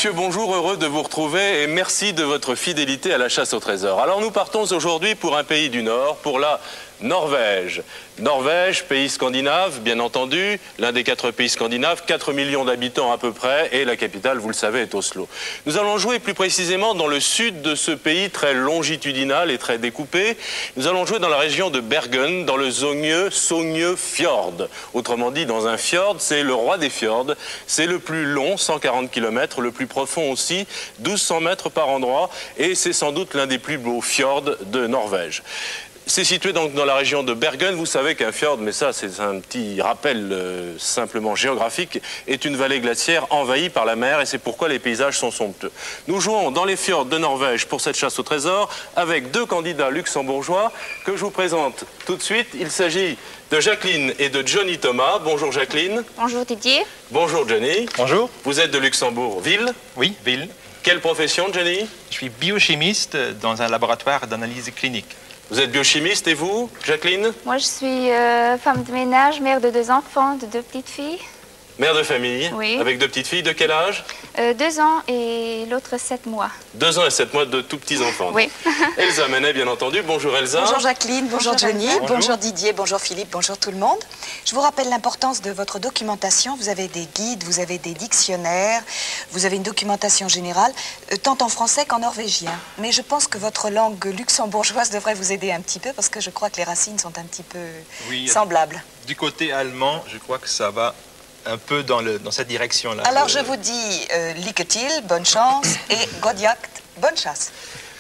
messieurs, bonjour, heureux de vous retrouver et merci de votre fidélité à la chasse au trésor. Alors nous partons aujourd'hui pour un pays du Nord, pour la Norvège. Norvège, pays scandinave, bien entendu, l'un des 4 pays scandinaves, 4 millions d'habitants à peu près, et la capitale, vous le savez, est Oslo. Nous allons jouer plus précisément dans le sud de ce pays très longitudinal et très découpé. Nous allons jouer dans la région de Bergen, dans le Sogneux Fjord. Autrement dit, dans un fjord, c'est le roi des fjords. C'est le plus long, 140 km, le plus profond aussi, 1200 mètres par endroit, et c'est sans doute l'un des plus beaux fjords de Norvège. C'est situé donc dans la région de Bergen. Vous savez qu'un fjord, mais ça c'est un petit rappel simplement géographique, est une vallée glaciaire envahie par la mer et c'est pourquoi les paysages sont somptueux. Nous jouons dans les fjords de Norvège pour cette chasse au trésor avec 2 candidats luxembourgeois que je vous présente tout de suite. Il s'agit de Jacqueline et de Johnny Thomas. Bonjour Jacqueline. Bonjour Didier. Bonjour Johnny. Bonjour. Vous êtes de Luxembourg, ville? Oui, ville. Quelle profession Johnny? Je suis biochimiste dans un laboratoire d'analyse clinique. Vous êtes biochimiste et vous, Jacqueline? Moi je suis femme de ménage, mère de 2 enfants, de 2 petites filles. Mère de famille, oui. Avec 2 petites filles, de quel âge? 2 ans et l'autre 7 mois. 2 ans et 7 mois de tout petits enfants. Oui. Elsa Manet, bien entendu. Bonjour Elsa. Bonjour Jacqueline, bonjour Johnny, Bonjour. bonjour Didier, bonjour Philippe, bonjour tout le monde. Je vous rappelle l'importance de votre documentation. Vous avez des guides, vous avez des dictionnaires, vous avez une documentation générale, tant en français qu'en norvégien. Mais je pense que votre langue luxembourgeoise devrait vous aider un petit peu parce que je crois que les racines sont un petit peu semblables. Du côté allemand, je crois que ça va un peu dans cette direction-là. Alors je vous dis lykke til, bonne chance, et god jakt, bonne chasse.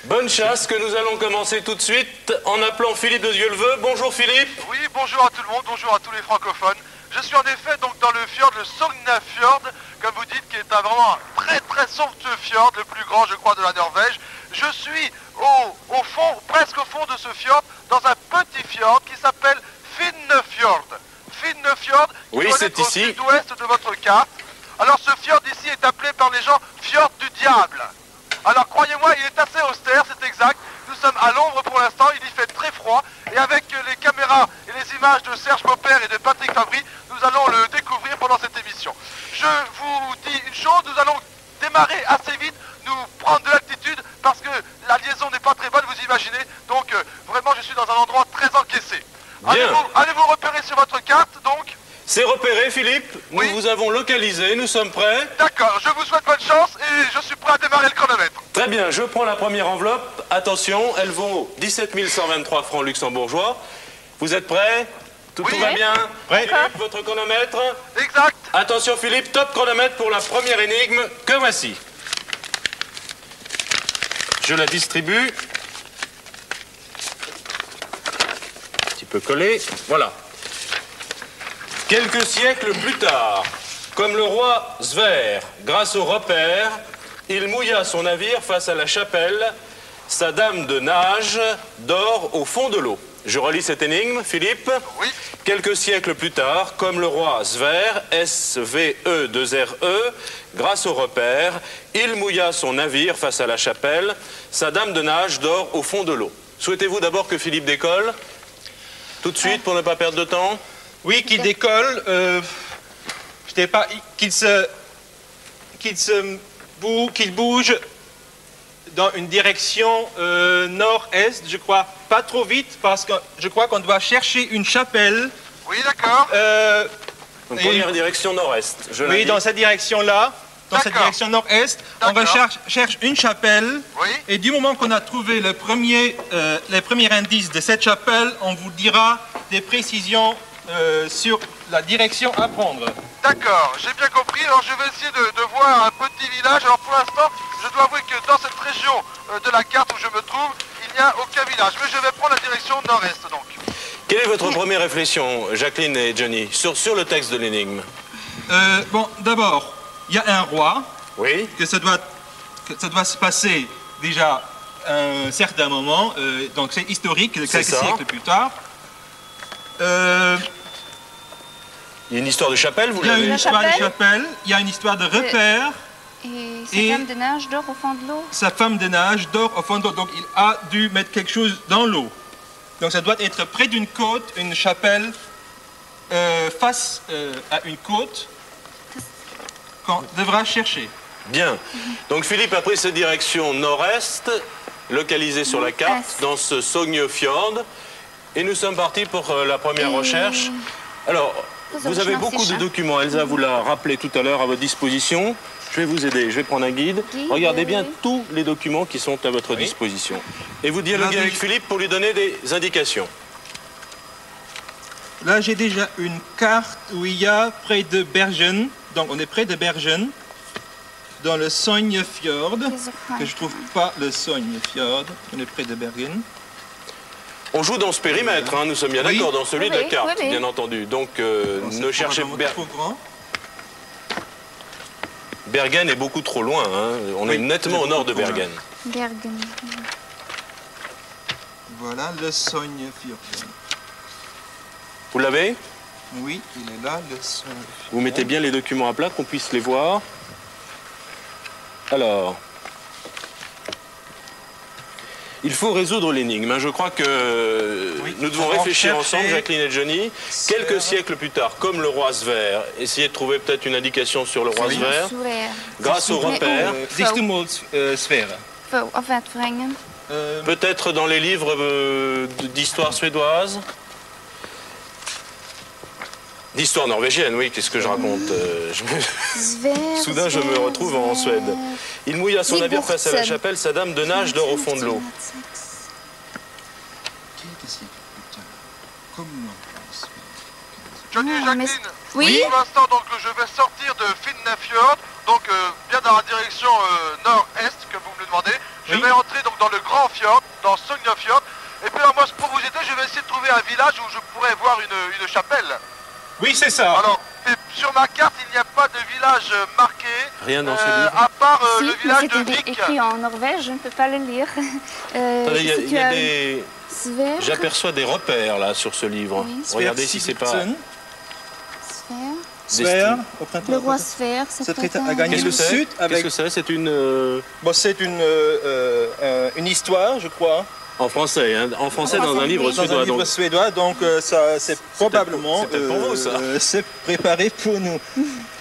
Bonne chasse que nous allons commencer tout de suite en appelant Philippe de Dieuleveux. Bonjour Philippe. Oui, bonjour à tout le monde, bonjour à tous les francophones. Je suis en effet donc dans le fjord, le Sognafjord, comme vous dites, qui est vraiment un très très somptueux fjord, le plus grand je crois de la Norvège. Je suis au fond, presque au fond de ce fjord, dans un petit fjord qui s'appelle Finnefjord. Finnefjord, qui Oui, doit c'est être au ici. sud-ouest de votre carte. Alors ce fjord ici est appelé par les gens fjord du diable. Alors croyez-moi, il est assez austère, c'est exact. Nous sommes à l'ombre pour l'instant, il y fait très froid. Et avec les caméras et les images de Serge Popper et de Patrick Fabry, nous allons le découvrir pendant cette émission. Je vous dis une chose, nous allons démarrer assez vite, nous prendre de l'altitude, parce que la liaison n'est pas très bonne, vous imaginez. Donc vraiment, je suis dans un endroit très encaissé. Allez-vous repérer sur votre carte, donc? C'est repéré Philippe. Oui. Nous vous avons localisé, nous sommes prêts. D'accord, je vous souhaite bonne chance et je suis prêt à démarrer le chronomètre. Très bien, je prends la première enveloppe. Attention, elle vaut 17 123 francs luxembourgeois. Vous êtes prêts? Tout va bien? Prêt. Philippe, votre chronomètre? Exact. Attention Philippe, top chronomètre pour la première énigme que voici. Je la distribue. Un petit peu collé, voilà. Quelques siècles plus tard, comme le roi Sverre, grâce au repère, il mouilla son navire face à la chapelle, sa dame de nage dort au fond de l'eau. Je relis cette énigme, Philippe. Oui. Quelques siècles plus tard, comme le roi Sverre, S-V-E-2-R-E, grâce au repère, il mouilla son navire face à la chapelle, sa dame de nage dort au fond de l'eau. Souhaitez-vous d'abord que Philippe décolle? Tout de suite, pour ne pas perdre de temps? Oui, qu'il décolle, je sais pas, qu'il bouge dans une direction nord-est, je crois, pas trop vite, parce que je crois qu'on doit chercher une chapelle. Oui, d'accord. Donc, première direction nord-est. Oui, dans cette direction-là, dans cette direction nord-est, on cherche une chapelle. Oui. Et du moment qu'on a trouvé les premiers indices de cette chapelle, on vous dira des précisions sur la direction à prendre. D'accord, j'ai bien compris. Alors je vais essayer de voir un petit village. Alors pour l'instant, je dois avouer que dans cette région de la carte où je me trouve, il n'y a aucun village. Mais je vais prendre la direction nord-est donc. Quelle est votre première réflexion, Jacqueline et Johnny, sur le texte de l'énigme? Bon, d'abord, il y a un roi. Oui. Que ça doit se passer déjà un certain moment. Donc c'est historique, quelques siècles plus tard. Il y a une histoire de chapelle, vous Il y a l'avez? une histoire de chapelle, il y a une histoire de repère. Et sa femme de nage dort au fond de l'eau. Sa femme de nage dort au fond de l'eau, donc il a dû mettre quelque chose dans l'eau. Donc ça doit être près d'une côte, une chapelle face à une côte qu'on devra chercher. Bien. Donc Philippe a pris cette direction nord-est, localisée sur la carte, dans ce Sognefjord. Et nous sommes partis pour la première recherche. Alors, vous avez beaucoup de documents. Elsa vous l'a rappelé tout à l'heure à votre disposition. Je vais vous aider, je vais prendre un guide. Regardez bien tous les documents qui sont à votre disposition. Et vous dialoguez avec Philippe pour lui donner des indications. Là, j'ai déjà une carte où il y a près de Bergen. Donc, on est près de Bergen, dans le Sognefjord, que je trouve pas le Sognefjord. On est près de Bergen. On joue dans ce périmètre, hein, nous sommes bien d'accord, dans celui de la carte, bien entendu. Donc, ne cherchez pas. Bergen est beaucoup trop loin, hein. On est nettement au nord de Bergen. Bergen. Voilà le Sognefjord. Vous l'avez? Oui, il est là, le Sognefjord. Vous mettez bien les documents à plat, qu'on puisse les voir. Alors, il faut résoudre l'énigme. Hein. Je crois que nous devons réfléchir ensemble, Jacqueline et Johnny. Quelques siècles plus tard, comme le roi Sverre, essayez de trouver peut-être une indication sur le roi Sverre, grâce au repère. Peut-être dans les livres d'histoire suédoise. D'histoire norvégienne, oui, qu'est-ce que je raconte Soudain, je me retrouve en Suède. Il mouille à son navire face à la chapelle, sa dame de nage dort au fond de l'eau. Johnny et Jacqueline, Oui. pour l'instant, donc, je vais sortir de Finnafjord, donc bien dans la direction nord-est que vous me le demandez. Je vais entrer donc dans le grand fjord, dans Sognefjord. Et puis alors, moi, pour vous aider, je vais essayer de trouver un village où je pourrais voir une chapelle. Oui, c'est ça. Alors, sur ma carte, il n'y a pas de village marqué. Rien dans ce livre. À part Si, le village de c'est Vik. écrit en Norvège, je ne peux pas le lire. Attendez, il y a des... Sverre. J'aperçois des repères là sur ce livre. Oui. Regardez si c'est pas... Sverre. Au printemps. Le roi Sverre, c'est traité à gagner Qu'est-ce le que c'est? sud avec... Qu'est-ce que c'est? C'est une... Bon, c'est une histoire, je crois. En français, hein. En français dans un livre suédois. Dans un livre suédois, donc ça, c'est probablement... C'est peut-être pour vous, ça. C'est préparé pour nous.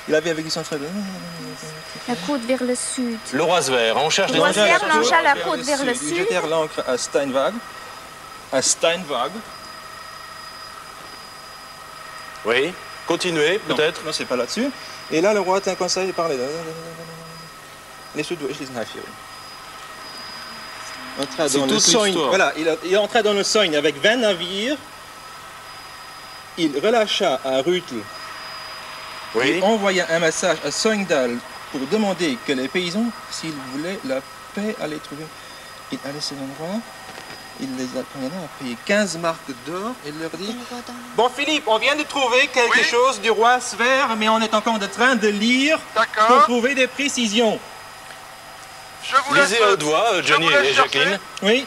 Il avait avec son frère. La côte vers le sud. Le roi Sverre, on cherche des Le roi indications. Sverre longe la côte vers le Ils sud. jetèrent l'ancre à Steinwag. Oui, continuez, peut-être. Non, c'est pas là-dessus. Et là, le roi tint conseil de parler. Les Suédois, je les entra dans le Sogne. Voilà, il entra dans le Sogne avec 20 navires. Il relâcha à Rutel Oui. et envoya un message à Sogndal pour demander que les paysans, s'ils voulaient la paix, allaient trouver. Il allait à cet endroit. Il les a payé 15 marques d'or et leur dit... Bon Philippe, on vient de trouver quelque chose du roi Sverre, mais on est encore en train de lire pour trouver des précisions. Je vous laisse... Lisez à haute voix, Johnny et Jacqueline. Oui.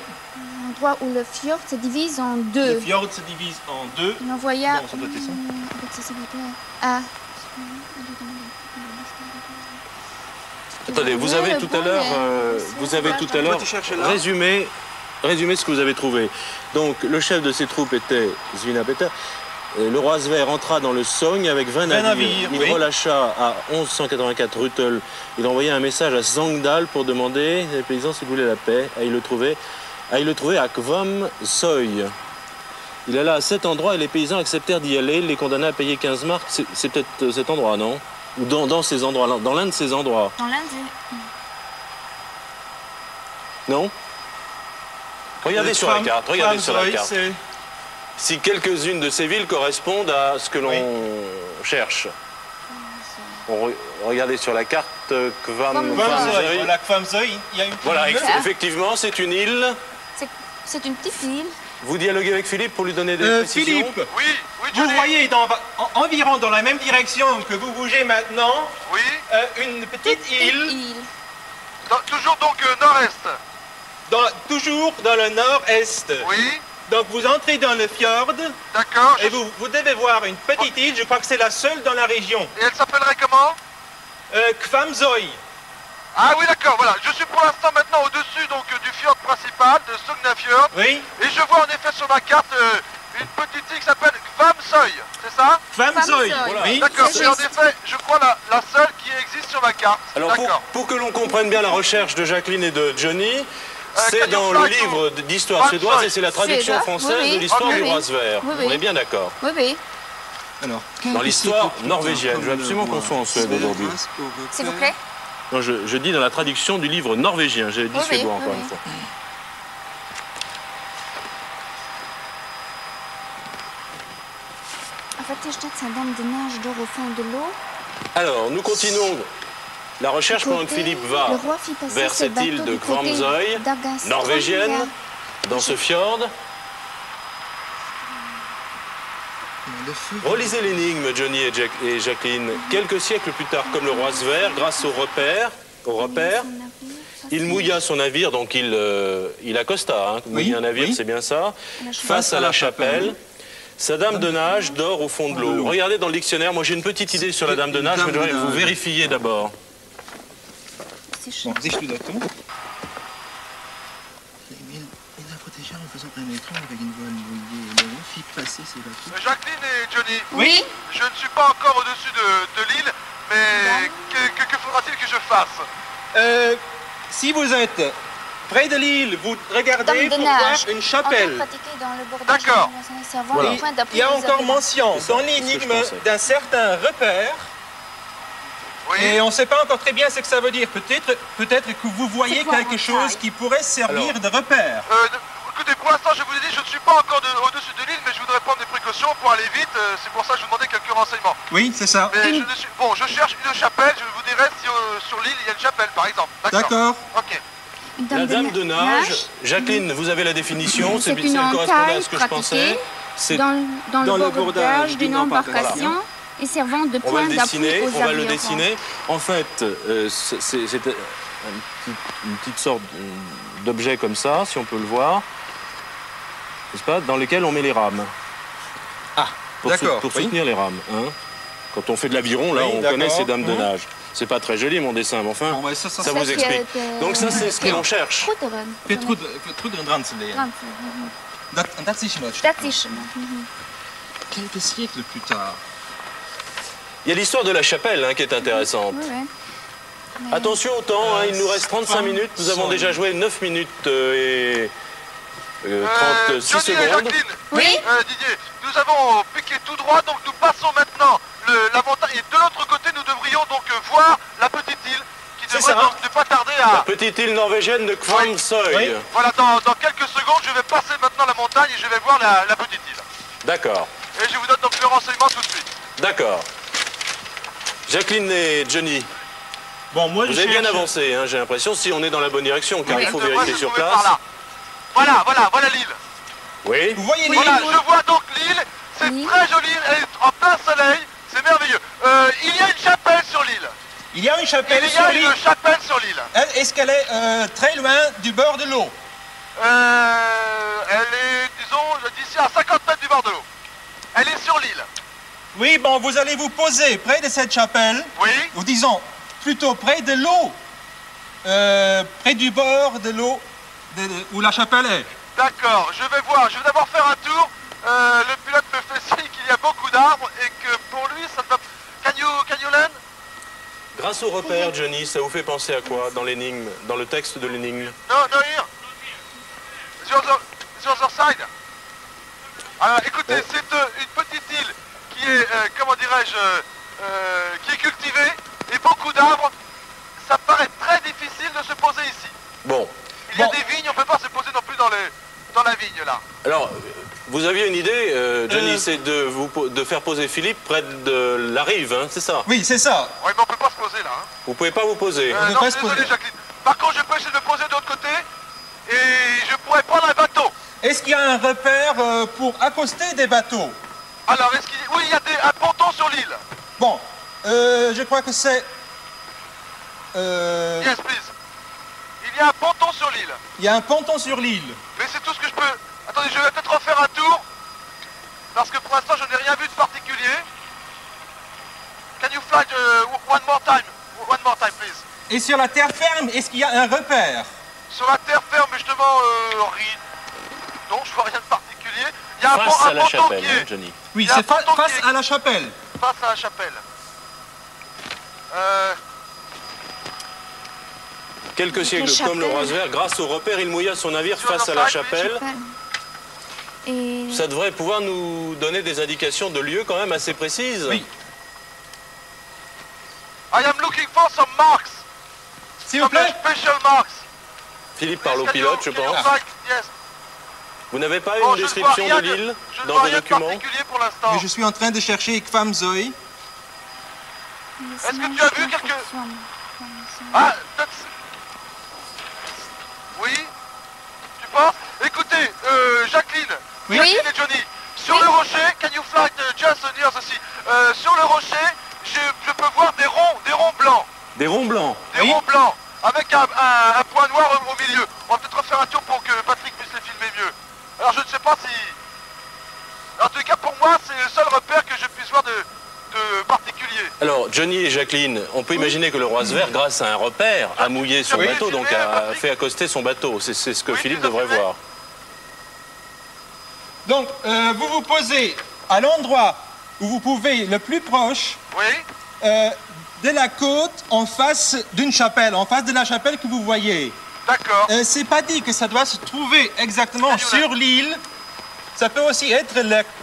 L'endroit où le fjord se divise en deux. Le fjord se divise en deux. Il envoya... Bon, ça doit être ça. avec ses serviteurs à... Attendez, vous avez tout à l'heure, résumé ce que vous avez trouvé. Donc, le chef de ses troupes était Svinapeta. Le roi Sverre entra dans le Sogne avec 20 navires. Il relâcha à 1184 Rutel. Il envoya un message à Sogndal pour demander les paysans s'ils voulaient la paix. Et il le trouvait à Kvam Soy. Il alla à cet endroit et les paysans acceptèrent d'y aller. Il les condamna à payer 15 marques. C'est peut-être cet endroit, non? Ou dans ces endroits, dans l'un de ces endroits. Dans l'un des... Non? Regardez sur la carte, regardez sur la carte. Si quelques-unes de ces villes correspondent à ce que l'on cherche. Regardez sur la carte Kvam Soy. Voilà, Kvam Soy, il y a une petite Voilà, île. effectivement, c'est une île. C'est une petite île. Vous dialoguez avec Philippe pour lui donner des précisions? Philippe, Oui, vous Johnny. voyez environ dans la même direction que vous bougez maintenant, Oui, une petite île, toujours donc nord-est. toujours dans le nord-est. Oui, Donc vous entrez dans le fjord d'accord. et vous devez voir une petite île, je crois que c'est la seule dans la région. Et elle s'appellerait comment? Kvam Soy. Ah oui, d'accord, voilà. Je suis pour l'instant maintenant au-dessus donc du fjord principal de Sognefjord. Oui, Et je vois en effet sur ma carte une petite île qui s'appelle Kvam Soy, c'est ça? Kvam Soy. Soy. Oui. D'accord, c'est c'est en juste. effet, je crois, la seule qui existe sur ma carte. Alors D'accord. pour que l'on comprenne bien la recherche de Jacqueline et de Johnny, c'est Can you dans le fly livre to d'histoire Van suédoise Zoy? et c'est la traduction Suédois, française oui, de l'histoire oui. du Oui, roi Sverre. oui, oui. On est bien d'accord. Oui, oui. Alors, Dans l'histoire norvégienne. Je veux absolument qu'on soit en Suède aujourd'hui. S'il vous plaît. Non, je dis dans la traduction du livre norvégien. J'ai dit Oui, suédois oui, encore oui. une fois. Dame de nage dort au fond de l'eau. Alors, nous continuons la recherche pendant que Philippe va Le roi fit passer vers ses cette île bateaux de du côté Kvamsøy, d'Agas. norvégienne, dans ce fjord. Le feu. Relisez l'énigme, Johnny et Jacqueline. Quelques siècles plus tard, comme le roi Sverre, grâce au repère, il mouilla son navire, donc il accosta. Hein. Mouiller un navire, c'est bien ça. Face à la chapelle. Sa dame de nage dort au fond de l'eau. Regardez dans le dictionnaire, moi j'ai une petite idée sur la dame de nage, mais je voudrais que vous vérifiez d'abord. Bon, siehst du datum? Il la protégea en faisant un écran avec une voile mouillée. Le roi fit passer ses bateaux. Jacqueline et Johnny, Oui. je ne suis pas encore au-dessus de l'île, mais que faudra-t-il que je fasse? Si vous êtes près de l'île, vous regardez Dame de pour voir nage. une chapelle. D'accord. Voilà. Il y a encore mention dans l'énigme d'un certain repère. Oui. Et on ne sait pas encore très bien ce que ça veut dire. Peut-être que vous voyez C'est quoi, quelque un chose taille? qui pourrait servir de repère. Écoutez, pour l'instant, je vous ai dit, je ne suis pas encore au-dessus de l'île, mais je voudrais prendre des précautions pour aller vite. C'est pour ça que je vous demandais quelques renseignements. Oui, c'est ça. Mais je ne suis... Bon, je cherche une chapelle, je vous dirai si sur l'île il y a une chapelle, par exemple. D'accord. Ok. La dame de nage, Jacqueline, vous avez la définition, C'est elle une correspondait à ce que je entaille pensais. C'est dans dans le le bordage bordage d'une d'une embarcation et servant de On va point le d'appui dessiner, aux on va le avirons. dessiner. En fait, c'est une petite sorte d'objet comme ça, si on peut le voir, n'est-ce pas, dans lequel on met les rames. Ah, Pour d'accord. soutenir les rames. Hein. Quand on fait de l'aviron, là, Oui, on d'accord. connaît ces dames de nage. C'est pas très joli mon dessin, mais enfin, Bon, ben, ça ça vous explique. Donc ça, c'est ce que l'on cherche. Dat is much. Quelques siècles plus tard. Il y a l'histoire de la chapelle hein, qui est intéressante. Attention au temps, hein, il nous reste 35 minutes. Nous avons déjà joué 9 minutes et 36 Johnny et secondes. Jacqueline, Oui. Didier, nous avons piqué tout droit, donc nous passons maintenant la montagne. Et de l'autre côté, nous devrions donc voir la petite île qui C'est devrait ça. donc ne pas tarder La à... petite île norvégienne de Kvamsøy. Oui. Voilà, dans quelques secondes, je vais passer maintenant la montagne et je vais voir la petite île. D'accord, Et je vous donne donc le renseignement tout de suite. d'accord. Jacqueline et Johnny, Bon, moi, vous avez bien avancé, hein, j'ai l'impression, si on est dans la bonne direction, car il faut Devrait vérifier se sur trouver place. par là. Voilà l'île. Oui, Vous voyez l'île? Voilà, je vois donc l'île. C'est Oui. très joli, elle est en plein soleil. C'est merveilleux. Il y a une chapelle sur l'île. Il y a une chapelle Il y sur a l'île. une chapelle sur l'île. Est-ce qu'elle est très loin du bord de l'eau? Elle est, disons, d'ici à 50 mètres du bord de l'eau. Elle est sur l'île. Oui, bon, vous allez vous poser près de cette chapelle, Oui. ou disons plutôt près de l'eau, près du bord de l'eau où la chapelle est. D'accord, je vais voir. Je vais d'abord faire un tour. Le pilote me fait signe qu'il y a beaucoup d'arbres et que pour lui, ça ne va pas... Can you land? grâce au repère, Johnny, ça vous fait penser à quoi dans l'énigme, dans le texte de l'énigme? No, here. The other side. Alors, écoutez, c'est une petite île qui est, comment dirais-je, qui est cultivée et beaucoup d'arbres. Ça paraît très difficile de se poser ici. Bon, Il y a des vignes, on ne peut pas se poser non plus dans la vigne là. alors, vous aviez une idée, Johnny, c'est de faire poser Philippe près de la rive, hein, c'est ça? Oui, c'est ça. Oui, mais on peut pas se poser là. Hein. Vous pouvez pas vous poser. peut Non, pas se désolé poser. Jacqueline. Par contre, je peux essayer de me poser de l'autre côté et je pourrais prendre un bateau. Est-ce qu'il y a un repère pour accoster des bateaux? Alors, oui, il y a un ponton sur l'île. Bon, je crois que c'est... Yes, please. Il y a un ponton sur l'île. Il y a un ponton sur l'île. Mais c'est tout ce que je peux... Attendez, je vais peut-être refaire un tour. Parce que pour l'instant, je n'ai rien vu de particulier. Can you fly one more time? One more time, please. Et sur la terre ferme, est-ce qu'il y a un repère? Sur la terre ferme, justement, rien. Non, je vois rien de particulier. Il y a Face à un la ponton chapelle, qui hein, est Johnny. Oui, Il y a c'est un ponton face qui est- à la chapelle. face à la chapelle. Quelques siècles comme le Rosberg, grâce au repère, il mouilla son navire face à la chapelle. Et... Ça devrait pouvoir nous donner des indications de lieu quand même assez précises. Oui. I am looking for some marks. S'il vous plaît. Special marks. Philippe parle au pilote, je pense. Yes. Vous n'avez pas Bon, une description de l'île dans vos documents? Pour l'instant. Mais je suis en train de chercher Kvam Zoe. Est-ce que tu as vu quelque... Ah, oui. Tu penses? Écoutez, Jacqueline. Oui. Jacqueline et Johnny. Sur le rocher, can you fly just near the sea? Sur le rocher, je peux voir des ronds blancs. Des ronds blancs. Des ronds blancs. Avec un point noir au milieu. On va peut-être refaire un tour pour que Patrick puisse les filmer mieux. Alors je ne sais pas si... En tout cas pour moi, c'est le seul repère que je puisse voir de particulier. Alors, Johnny et Jacqueline, on peut imaginer que le Rosberg, grâce à un repère, a mouillé son bateau, donc a fait accoster son bateau. C'est ce que Philippe devrait voir. Donc, vous vous posez à l'endroit où vous pouvez le plus proche Oui. de la côte en face d'une chapelle, en face de la chapelle que vous voyez. D'accord. C'est pas dit que ça doit se trouver exactement sur l'île. Ça peut aussi être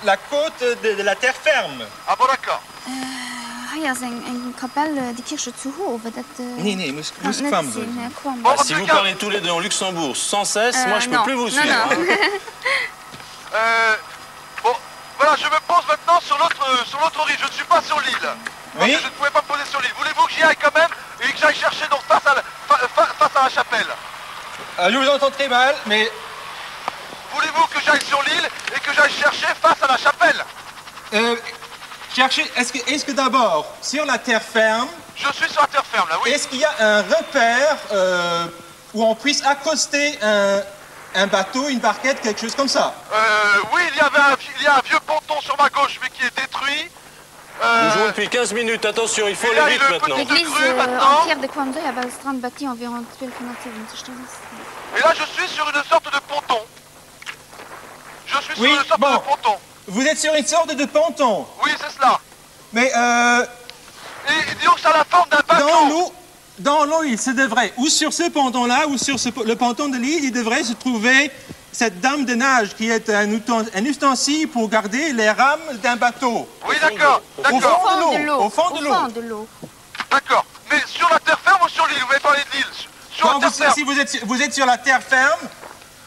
la côte de la terre ferme. Ah bon, d'accord. Har jeg altså en kapel de Kirche zu Hovet? Nee, moest Kvam Zoe. Bah, si vous parlez tous les deux en Luxembourg sans cesse, moi je ne peux plus vous suivre. Hein. Bon, voilà, je me pose maintenant sur l'autre rive. Je ne suis pas sur l'île. Oui. Je ne pouvais pas me poser sur l'île. Voulez-vous que j'y aille quand même et que j'aille chercher donc face à la chapelle? Je vous entends très mal, mais... Voulez-vous que j'aille sur l'île et que j'aille chercher face à la chapelle? Cherchez, est-ce que d'abord, sur la terre ferme... Je suis sur la terre ferme, là, oui. Est-ce qu'il y a un repère où on puisse accoster un bateau, une barquette, quelque chose comme ça? Oui, il y a un vieux ponton sur ma gauche, mais qui est détruit. Nous jouons depuis 15 minutes, attention, il faut Et là, aller vite il maintenant. L'église maintenant. entière de Kwamzoe avait le strand bâti environ 12 Et là, je suis sur une sorte de ponton. Je suis sur Oui, une sorte bon. de ponton. Vous êtes sur une sorte de ponton. Oui, c'est cela. Mais Et disons que c'est à la forme d'un bateau. dans l'eau, il se devrait, ou sur ce ponton-là, ou sur le ponton de l'île, il devrait se trouver cette dame de nage qui est un ustensile pour garder les rames d'un bateau. Oui, d'accord, Au d'accord, fond de l'eau. Au fond de l'eau. de l'eau. d'accord. Mais sur la terre ferme ou sur l'île? Vous m'avez parlé de l'île. Sur la Quand terre ferme. si vous êtes sur la terre ferme,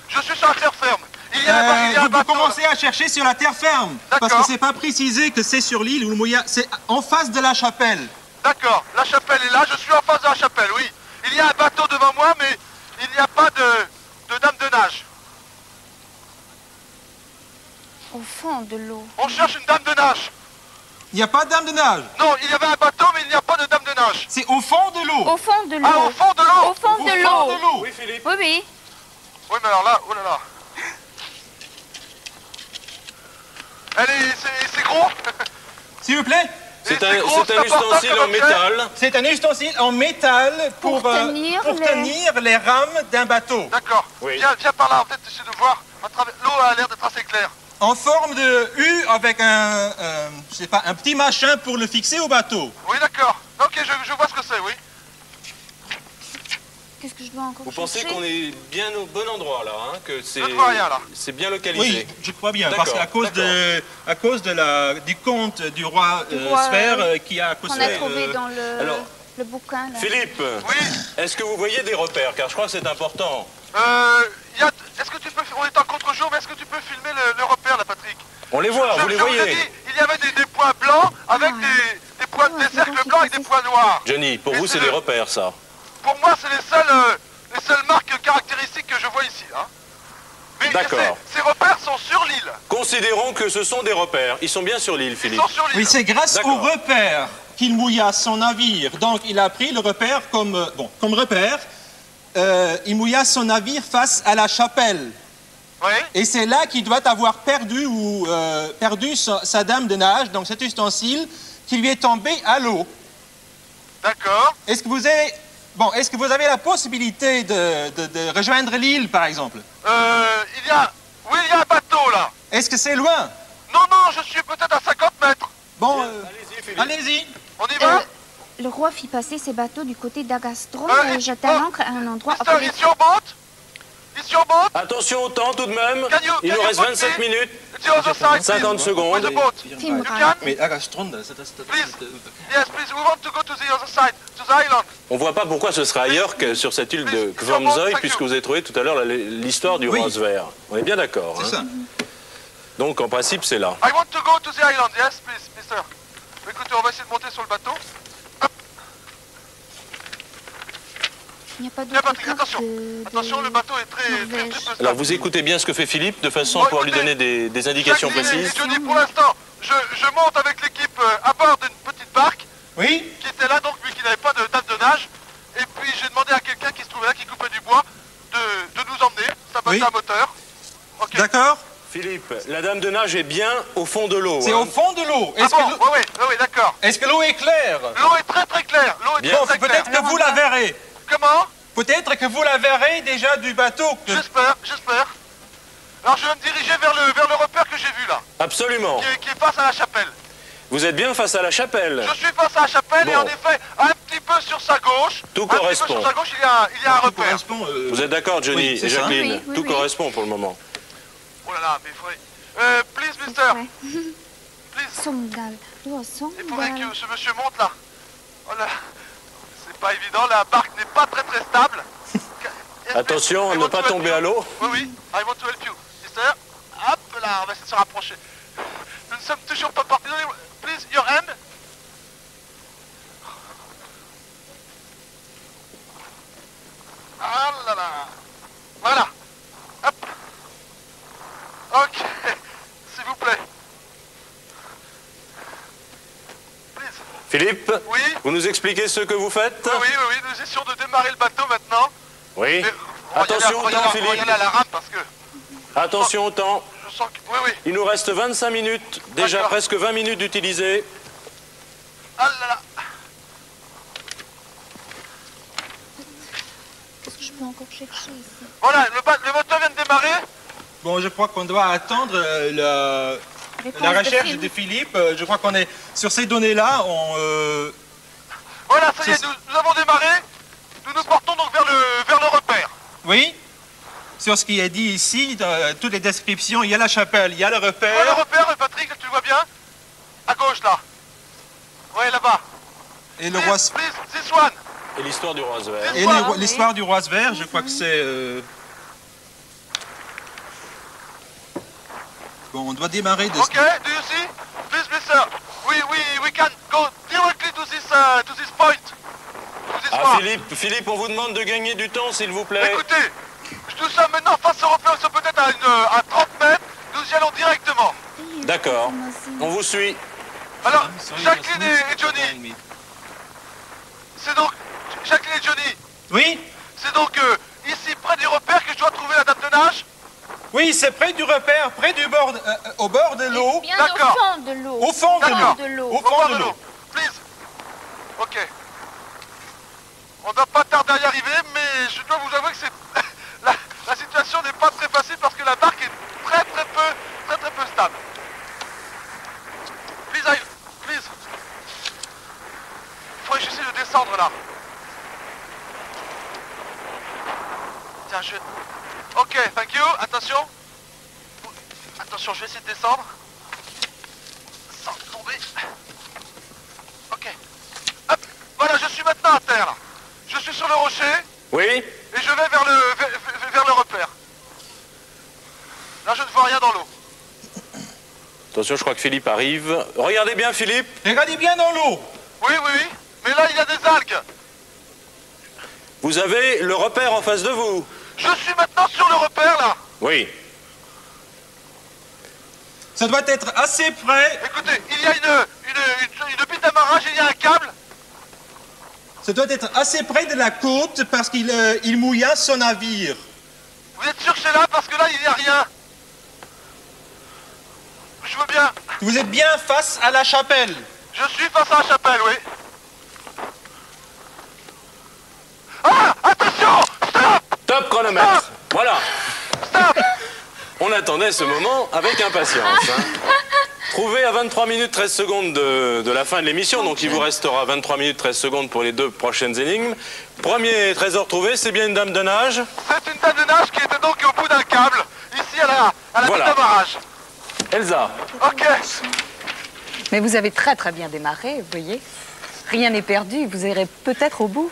Je suis sur la terre ferme. Il y a un vous bateau. commencez à chercher sur la terre ferme. Parce que D'accord. c'est pas précisé que c'est sur l'île ou le Mouilla, c'est en face de la chapelle. D'accord, la chapelle est là, je suis en face de la chapelle, oui. Il y a un bateau devant moi, mais il n'y a pas de dame de nage. Au fond de l'eau. On cherche une dame de nage. Il n'y a pas de dame de nage. Non, il y avait un bateau, mais il n'y a pas de dame de nage. C'est au fond de l'eau. Au fond de l'eau. Ah, au fond de l'eau. Au fond de l'eau. Oui, Philippe. Oui, oui. Oui, mais alors là, oh là là. C'est gros. S'il vous plaît. C'est Et un gros, ustensile important en comme objet. métal. C'est un ustensile en métal pour tenir tenir les rames d'un bateau. D'accord. Oui. Viens par là, peut-être essayer de voir. L'eau a l'air d'être assez claire. En forme de U avec je sais pas, un petit machin pour le fixer au bateau. Oui, d'accord. Ok, je vois ce que c'est, oui. Qu'est-ce que je dois encore Vous pensez chercher qu'on est bien au bon endroit là, hein, que c'est Je ne vois rien, là. c'est bien Oui, localisé. je crois bien, D'accord, parce qu'à cause du conte du roi roi, Sphère qui a qu'on accosté... a trouvé dans alors, le bouquin. Là. Philippe, Oui. est-ce que vous voyez des repères? Car je crois que c'est important. Est-ce que tu peux... On est en contre-jour, mais est-ce que tu peux filmer le repère, là, Patrick? On les voit, vous les Je vous ai voyez. dit, il y avait des points blancs avec des cercles blancs avec des points noirs. Johnny, pour Et vous c'est c'est des le- repères ça. Pour moi, c'est les seules marques caractéristiques que je vois ici. Hein. Mais D'accord. ces repères sont sur l'île. Considérons que ce sont des repères. Ils sont bien sur l'île, Ils Philippe. sont sur l'île. Oui, c'est grâce D'accord. au repère qu'il mouilla son navire. Donc, il a pris le repère comme repère. Il mouilla son navire face à la chapelle. Oui. Et c'est là qu'il doit avoir perdu sa dame de nage, donc cet ustensile qui lui est tombé à l'eau. D'accord. Est-ce que vous avez la possibilité de rejoindre l'île, par exemple? Il y a un bateau, là. Est-ce que c'est loin? Non, je suis peut-être à 50 mètres. Bon, Allez-y, Philippe. allez-y. On y va? Le roi fit passer ses bateaux du côté d'Agastron et jeta l'ancre à un endroit Mister, appelé... it's your boat? It's your boat? Attention au temps tout de même. Il nous can you reste put 27 me minutes. the other side, 50 please? secondes. With the boat. Tim You Wright. can? Mais Agastrond, c'est... Please. Yes, please. We want to go to the other side, to the island. On voit pas pourquoi ce serait ailleurs que sur cette île de Kvormzoï, puisque vous avez trouvé tout à l'heure l'histoire du Oui. rose vert. On est bien d'accord. C'est hein. ça. Donc en principe c'est là. I want to go to the island. Yes, please, mister. Écoutez, on va essayer de monter sur le bateau. Il n'y a pas Bien, d'autre Patrick, carte attention. Attention, le bateau est très Norvège. peu stable. Alors vous écoutez bien ce que fait Philippe de façon Bon, pour lui écoutez, donner des indications Jacqueline précises. et Johnny, pour l'instant, je monte avec l'équipe à bord d'une petite barque Oui. qui était là, donc, vu qu'il n'avait pas de table de nage. Et puis, j'ai demandé à quelqu'un qui se trouvait là, qui coupait du bois, de nous emmener. Ça passe Oui. à moteur. Ok. D'accord. Philippe, la dame de nage est bien au fond de l'eau. C'est hein. au fond de l'eau. Ah Est-ce bon, que l'eau- oui, d'accord. est-ce que l'eau est claire? L'eau est très très claire. L'eau est Bien. Bon, très très claire. peut-être que vous la verrez. Comment? Peut-être que vous la verrez déjà du bateau. J'espère. Alors, je vais me diriger vers le repère que j'ai vu là, Absolument. qui est face à la chapelle. Vous êtes bien face à la chapelle. Je suis face à la chapelle et Bon. en effet, un petit peu sur sa gauche. Tout Un petit peu correspond. sur sa gauche, il y a un Tout repère. correspond, Vous êtes d'accord, Johnny Oui, c'est et ça. Jacqueline? Oui, oui, Tout oui. correspond pour le moment. Oh là là, mais il faudrait... please, mister. Ouais. Please. Sogndal. Il faudrait Sogndal. que ce monsieur monte là. Oh là. C'est pas évident, la barque n'est pas très très stable. Yes, Attention à I ne want pas to help tomber you. à l'eau. Oui, I want to help you. Mister. Hop là, on va essayer de se rapprocher. Nous ne sommes toujours pas partis. Please, your hand. Ah là là. Voilà. Hop. Ok. S'il vous plaît. Please. Philippe, Oui. vous nous expliquez ce que vous faites? Oui, nous essayons de démarrer le bateau maintenant. Oui. Mais on va y aller Attention au on va y temps, aller- on va y Philippe. aller à la rame parce que Attention au temps. je sens que... Oui. Il nous reste 25 minutes, déjà D'accord. presque 20 minutes d'utiliser. Ah là là. Est-ce que je peux encore chercher ici? Voilà, le moteur vient de démarrer. Bon, je crois qu'on doit attendre Réponse la de recherche Phil. de Philippe. Je crois qu'on est sur ces données-là. Voilà, ça y est, C'est- nous avons démarré. Nous partons donc vers le repère. Oui. Sur ce qui est dit ici, dans toutes les descriptions, il y a la chapelle, il y a le Voilà le repère repère, Patrick, tu le vois bien? À gauche là. Ouais, là-bas. et le roi. Please, this one. Et l'histoire du rose vert. Et Oui. l'histoire du roi vert, je crois que c'est. Bon, on doit démarrer de. Ok, do you see? Please, mister. We can go directly to this point. To this Ah, one. Philippe, on vous demande de gagner du temps, s'il vous plaît. Écoutez, nous sommes maintenant face au repère, nous sommes peut-être à 30 mètres. Nous y allons directement. D'accord. On vous suit. Alors, Jacqueline et Johnny, c'est donc... Jacqueline et Johnny, Oui. c'est donc ici, près du repère, que je dois trouver la dame de nage. Oui, c'est près du repère, près du bord, au bord de l'eau. Bien D'accord. au fond de l'eau. Au fond de D'accord. l'eau. de l'eau. Au fond de l'eau. Please. Ok. On ne va pas tarder à y arriver, mais je dois vous avouer que c'est... la situation n'est pas très facile parce que la barque est très peu stable. Please, please. Il faudrait que j'essaie de descendre là. Tiens, Ok, thank you. Attention. Attention, je vais essayer de descendre. Sans tomber. Ok. Hop. Voilà, je suis maintenant à terre là. Je suis sur le rocher Oui. et je vais vers le repère. Là, je ne vois rien dans l'eau. Attention, je crois que Philippe arrive. Regardez bien, Philippe. Regardez bien dans l'eau. Oui. Mais là, il y a des algues. Vous avez le repère en face de vous. Je suis maintenant sur le repère là. Oui. Ça doit être assez près. Écoutez, il y a une bite d'amarrage et il y a un câble. Ça doit être assez près de la côte parce qu'il il mouilla son navire. Vous êtes sûr que c'est là? Parce que là, il n'y a rien. Je veux bien. Vous êtes bien face à la chapelle. Je suis face à la chapelle, oui. Ah! Attention! Stop! Top chronomètre. Voilà. Stop! On attendait ce moment avec impatience. hein. Trouvé à 23 minutes 13 secondes de la fin de l'émission, donc il vous restera 23 minutes 13 secondes pour les 2 prochaines énigmes. Premier trésor trouvé, c'est bien une dame de nage? C'est une dame de nage qui était donc au bout d'un câble, ici à la Voilà. tête d'amarrage. Elsa. Ok. Mais vous avez très très bien démarré, vous voyez. Rien n'est perdu, vous irez peut-être au bout.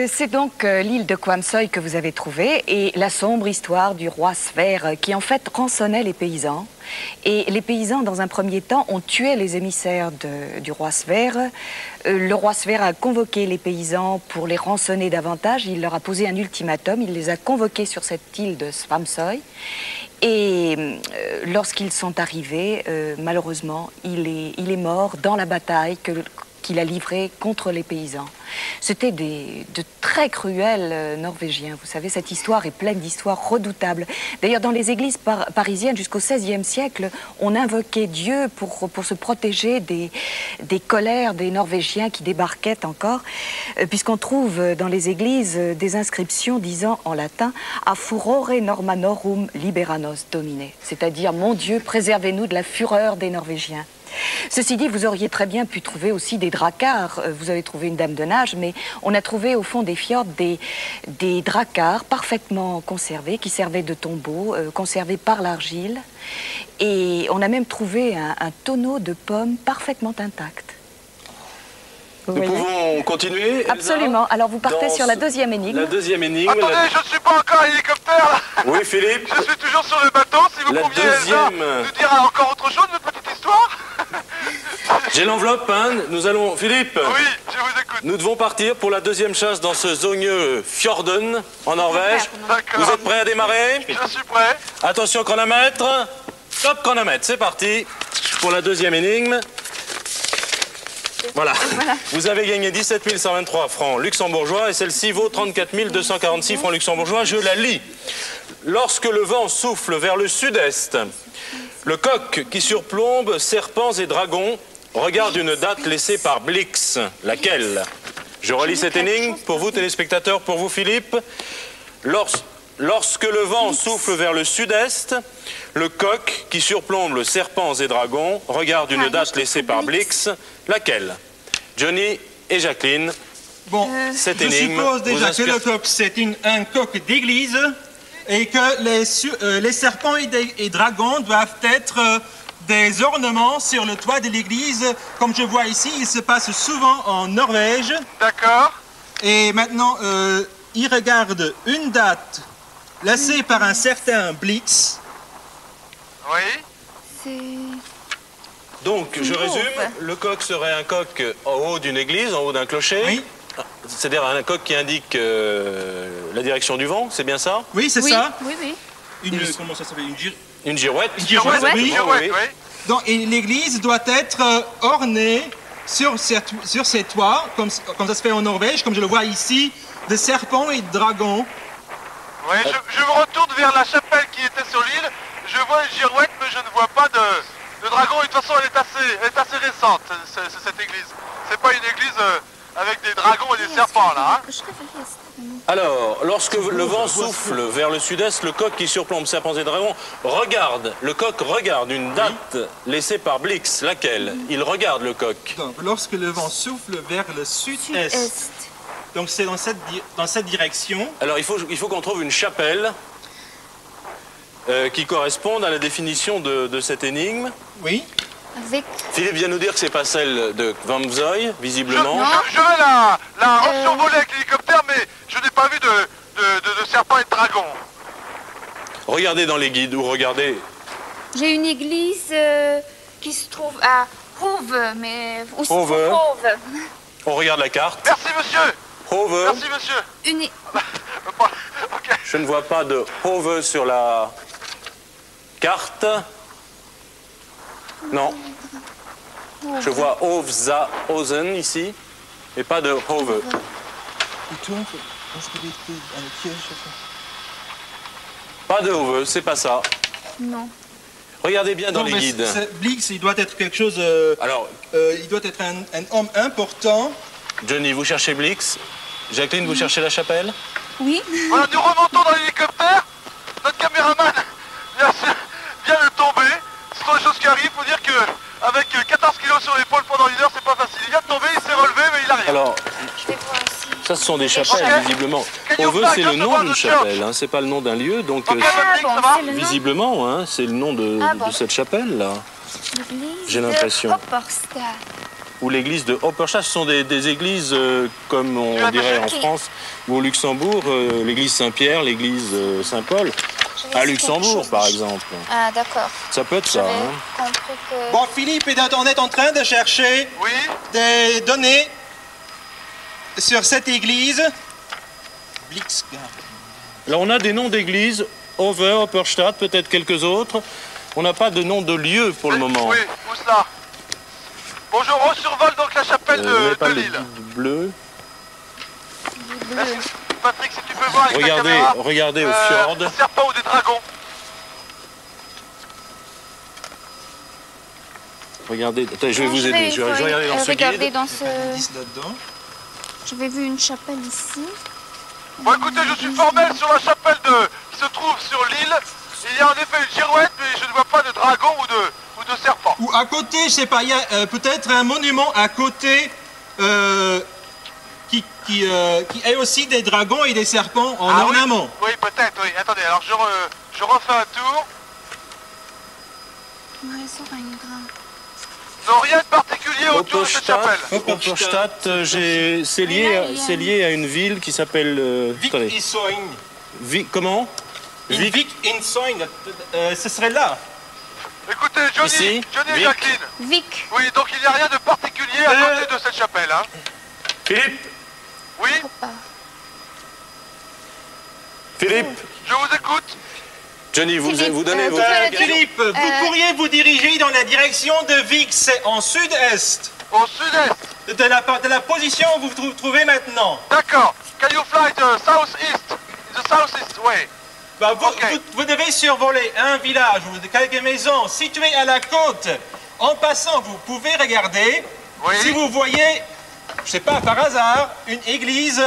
C'est donc l'île de Kwamsoy que vous avez trouvée et la sombre histoire du roi Sver qui en fait rançonnait les paysans. Et les paysans, dans un premier temps, ont tué les émissaires du roi Sver. Le roi Sver a convoqué les paysans pour les rançonner davantage. Il leur a posé un ultimatum. Il les a convoqués sur cette île de Kwamsoy. Et lorsqu'ils sont arrivés, malheureusement, il est mort dans la bataille qu'il a livrée contre les paysans. C'était de très cruels Norvégiens. Vous savez, cette histoire est pleine d'histoires redoutables. D'ailleurs, dans les églises parisiennes, jusqu'au XVIe siècle, on invoquait Dieu pour se protéger des colères des Norvégiens qui débarquaient encore, puisqu'on trouve dans les églises des inscriptions disant en latin « A furore normanorum liberanos domine », c'est-à-dire « Mon Dieu, préservez-nous de la fureur des Norvégiens ». Ceci dit, vous auriez très bien pu trouver aussi des dracars. Vous avez trouvé une dame de nage, mais on a trouvé au fond des fjords des dracars parfaitement conservés, qui servaient de tombeaux, conservés par l'argile. Et on a même trouvé un tonneau de pommes parfaitement intact. Nous pouvons continuer, Elsa? Absolument. Alors vous partez sur la deuxième énigme. La deuxième énigme. Attendez, je ne suis pas encore à l'hélicoptère là. Oui, Philippe. Je suis toujours sur le bateau, si vous pouviez Elsa, nous dire encore autre chose, notre petite histoire. J'ai l'enveloppe, hein. Nous allons... Philippe. Oui, je vous écoute. Nous devons partir pour la deuxième chasse dans ce zogneux Fjorden, en Norvège. D'accord. Vous êtes prêts à démarrer? Je suis prêt. Attention chronomètre. Stop chronomètre, c'est parti pour la deuxième énigme. Voilà. Vous avez gagné 17 123 francs luxembourgeois et celle-ci vaut 34 246 francs luxembourgeois. Je la lis. Lorsque le vent souffle vers le sud-est, le coq qui surplombe serpents et dragons regarde une date laissée par Blix. Laquelle? Je relis cette énigme pour vous téléspectateurs, pour vous Philippe. Lorsque le vent souffle vers le sud-est, le coq qui surplombe le serpents et dragons regarde une date laissée par Blix. Laquelle? Johnny et Jacqueline. Bon, cette je énigme suppose déjà vous que le coq, c'est un coq d'église et que les serpents et dragons doivent être des ornements sur le toit de l'église. Comme je vois ici, il se passe souvent en Norvège. D'accord. Et maintenant, il regarde une date laissée par un certain Blix. Oui. Donc, je résume, le coq serait un coq en haut d'une église, en haut d'un clocher. Oui. C'est-à-dire un coq qui indique la direction du vent, c'est bien ça? Oui, c'est ça. Oui, oui. Comment ça s'appelle? Une girouette. Une girouette, oui. Oui. Donc, et l'église doit être ornée sur ses toits, comme ça se fait en Norvège, comme je le vois ici, de serpents et de dragons. Oui, je me retourne vers la chapelle qui était sur l'île. Je vois une girouette, mais je ne vois pas de dragon. Et de toute façon, elle est assez récente, cette église. C'est pas une église avec des dragons et des serpents, là. Hein. Alors, lorsque le vent souffle vers le sud-est, le coq qui surplombe serpents et dragons le coq regarde une date laissée par Blix. Laquelle? Il regarde le coq. Donc, lorsque le vent souffle vers le sud-est. Donc, c'est dans cette direction. Alors, il faut qu'on trouve une chapelle qui corresponde à la définition de cette énigme. Oui. Avec... Philippe vient nous dire que c'est pas celle de Kwamsoy, visiblement. Je vais la survoler avec l'hélicoptère, mais je n'ai pas vu de serpents et de dragons. Regardez dans les guides ou regardez. J'ai une église qui se trouve à Hove, mais où se trouve Hove. Hove? On regarde la carte. Merci, monsieur. Hove. Merci, monsieur. Ok. Je ne vois pas de Hove sur la carte. Non. Je vois Hovzaosen ici, mais pas de Hove. Pas de Hove, c'est pas ça. Non. Regardez bien dans Non, les mais guides. Blix, il doit être quelque chose. Alors, il doit être un homme important. Johnny, vous cherchez Blix. Jacqueline, vous cherchez la chapelle. Oui. Voilà, nous remontons dans l'hélicoptère. Notre caméraman vient de tomber. Ce sont des choses qui arrivent. pendant 1 heure, c'est pas facile. Il vient de tomber, il s'est relevé, mais il a rien. Alors, Je vais voir aussi. ça, ce sont des chapelles, Ok. visiblement. Can you Oveux, fly c'est le just nom about d'une the chapelle, church? hein, c'est pas le nom d'un lieu, donc Ok, Ah Patrick, bon, ça va c'est le nom visiblement, hein, c'est le nom de, Ah bon. de cette chapelle-là. L'église J'ai de l'impression. Hopperstad. Ou l'église de Hopperstad, ce sont des églises comme on Tu as dirait en marqué. France ou au Luxembourg, l'église Saint-Pierre, l'église Saint-Paul, Je vais à essayer Luxembourg quelque par chose. exemple. Ah, d'accord. Ça peut être ça. J'avais Hein. compris que... Bon, Philippe on est en train de chercher Oui. des données sur cette église. Blitzgard. Alors on a des noms d'églises, Over, Hopperstad, peut-être quelques autres. On n'a pas de nom de lieu pour le moment. Oui, où cela? Bonjour, on survole donc la chapelle Vous n'avez pas de le Lille. guide bleu. Merci. Patrick, si tu peux voir avec Regardez, la caméra, regardez au fjord. des serpents ou des dragons. Regardez, attendez, je vais vous Je aider. Je vais regarder dans ce regarder guide. dans ce... Indice là-dedans. J'avais vu une chapelle ici. Bon, écoutez, je suis formel sur la chapelle qui se trouve sur l'île. Il y a en effet une girouette, mais je ne vois pas de dragon ou de serpent. Ou à côté, je sais pas, il y a peut-être un monument à côté qui est aussi des dragons et des serpents en Ah ornement. Oui, peut-être, oui. Attendez, alors je refais un tour. Ouais, ça va une grande. Non, rien de particulier autour de cette chapelle. Hopperstad, c'est lié à une ville qui s'appelle... Vic attendez. Insoin. Comment Vic Insoin, ce serait là. Écoutez, Johnny, Ici, Johnny et Vic. Jacqueline. Vic. Oui, donc il n'y a rien de particulier à côté de cette chapelle, hein. Philippe Oui, Hoppa. Philippe je vous écoute. Johnny, vous Philippe, donnez vous vos... pouvez le dire Philippe, vous pourriez vous diriger dans la direction de Vic, c'est en sud-est Au sud-est. de la position où vous vous trouvez maintenant. D'accord. Can you fly the southeast? The southeast way. Bah, Ok. vous devez survoler un village ou quelques maisons situées à la côte. En passant, vous pouvez regarder Oui. si vous voyez, je sais pas, par hasard, une église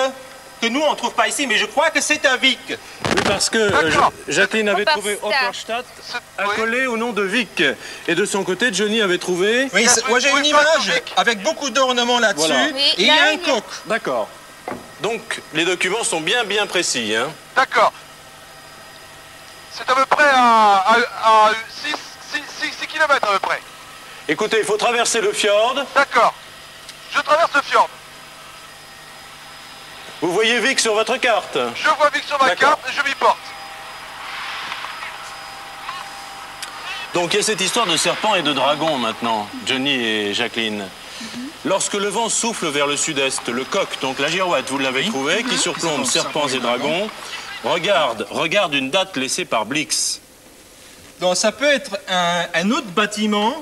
que nous on trouve pas ici, mais je crois que c'est à Vic. Oui, parce que D'accord. Jacqueline avait trouvé Hopperstad. Hopperstad C'est- oui. accolé au nom de Vic. Et de son côté, Johnny avait trouvé... Oui, Yes, moi j'ai oui, une pas image Vic. avec beaucoup d'ornements là-dessus Voilà. Oui, et il y a là, un il y a- coq. D'accord. Donc, les documents sont bien précis. Hein. D'accord. C'est à peu près à 6 km à peu près. Écoutez, il faut traverser le fjord. D'accord. Je traverse le fjord. Vous voyez Vic sur votre carte. Je vois Vic sur ma D'accord. carte et je m'y porte. Donc, il y a cette histoire de serpent et de dragon maintenant, Johnny et Jacqueline. Lorsque le vent souffle vers le sud-est, le coq, donc la girouette, vous l'avez trouvé, qui surplombe serpents et dragons, regarde une date laissée par Blix. Donc ça peut être un autre bâtiment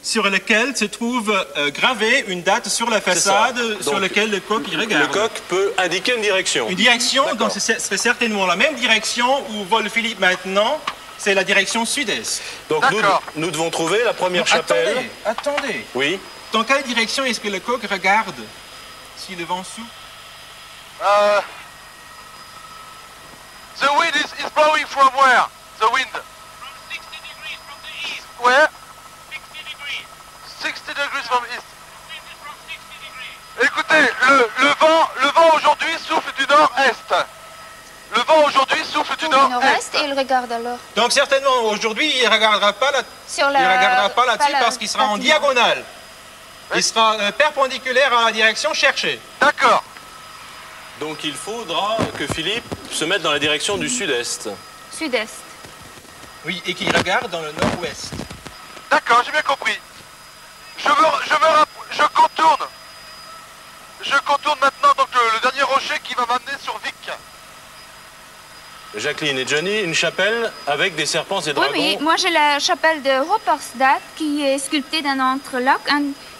sur lequel se trouve gravé une date sur la façade sur Donc, lequel le coq il regarde. Le coq peut indiquer une direction. Une direction, D'accord. donc ce serait certainement la même direction où vole Philippe maintenant, c'est la direction sud-est. Donc D'accord. nous devons trouver la première chapelle. Attendez. Oui. Dans quelle direction est-ce que le coq regarde si le vent souffle? The wind is blowing from where? The wind. From 60 degrees from the east. Where? 60 degrees. 60 degrees from east. Wind is from 60 degrees. Écoutez, le vent aujourd'hui souffle du nord-est. Le vent aujourd'hui souffle du Tout le nord-est nord-est. et il regarde alors Donc certainement aujourd'hui il ne regardera pas sur il la... regardera pas là-dessus la- parce qu'il sera en bâtiment. diagonale. Il sera perpendiculaire à la direction cherchée. D'accord. Donc il faudra que Philippe se mette dans la direction du sud-est. Sud-est. Oui, et qu'il regarde dans le nord-ouest. D'accord, j'ai bien compris. Je contourne. Je contourne maintenant donc le dernier rocher qui va m'amener sur Vic. Jacqueline et Johnny, une chapelle avec des serpents et Oui, dragons. oui, moi j'ai la chapelle de Hopperstad qui est sculptée d'un entrelac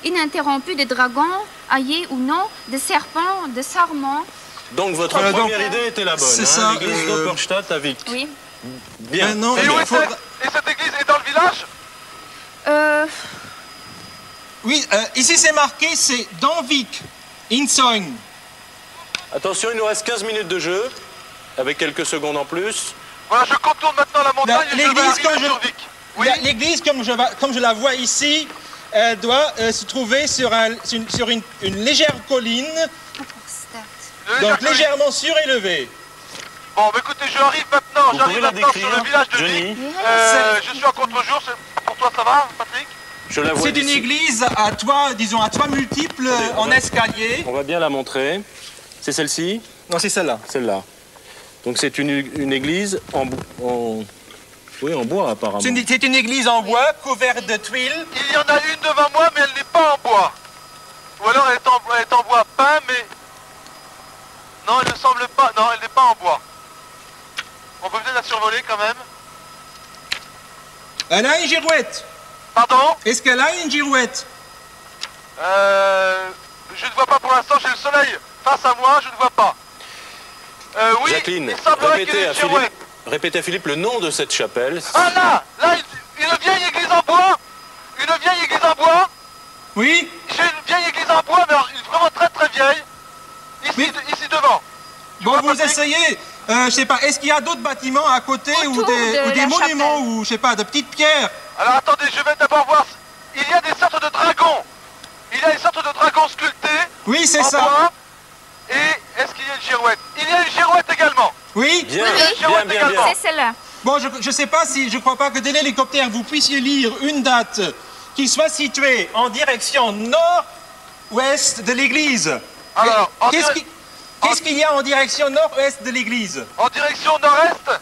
ininterrompu de dragons, aillés ou non, de serpents, de sarments. Donc votre donc, première idée était la bonne, c'est hein, ça, l'église d'Hopperstad à Vic. Oui. Bien. Maintenant, Très Et, bien. où il est faudra- cette, et cette église est dans le village? Oui, ici c'est marqué, c'est dans Vic, Insoin. Attention, il nous reste 15 minutes de jeu, avec quelques secondes en plus. Voilà, je contourne maintenant la montagne et je vais L'église, arriver comme sur Vic. Oui, L'église, comme je la vois ici, Elle doit se trouver sur une légère colline, Hopperstad. donc légèrement surélevée. Bon, bah écoutez, j'arrive maintenant, Vous pouvez la sur décrire, le village de Johnny? Lee. Je suis en contre-jour, pour toi ça va, Patrick? Je la vois C'est une d'ici. église à toit, disons, à toit multiple, en escalier. On va bien la montrer. C'est celle-ci? Non, c'est celle-là. Celle-là. Donc c'est une église en bois apparemment. C'est une église en bois, couverte de tuiles. Il y en a une devant moi, mais elle n'est pas en bois. Ou alors elle est en bois peint, mais... Non, elle ne semble pas... Non, elle n'est pas en bois. On peut peut-être la survoler quand même. Elle a une girouette. Pardon? Est-ce qu'elle a une girouette? Je ne vois pas pour l'instant, j'ai le soleil face à moi, je ne vois pas. Oui, Jacqueline, il semblerait qu'il y ait une girouette. répétez à Philippe le nom de cette chapelle. Ah là, une vieille église en bois. Une vieille église en bois. Oui. J'ai une vieille église en bois, mais alors, vraiment très très vieille. Ici devant. Bon, vous essayez, je sais pas, est-ce qu'il y a d'autres bâtiments à côté ou Autour de des la monuments chapelle. ou, je sais pas, de petites pierres? Alors attendez, je vais d'abord voir. Il y a des sortes de dragons. Il y a une sorte de dragon sculpté. Oui, c'est en ça. bois. Et est-ce qu'il y a une girouette? Il y a une girouette également. Oui. Bien, Oui, bien. C'est celle-là. Bon, je sais pas si, je crois pas que dès l'hélicoptère vous puissiez lire une date qui soit située en direction nord-ouest de l'église. Alors, Qu'est-ce qu'il y a en direction nord-ouest de l'église? en direction nord-est?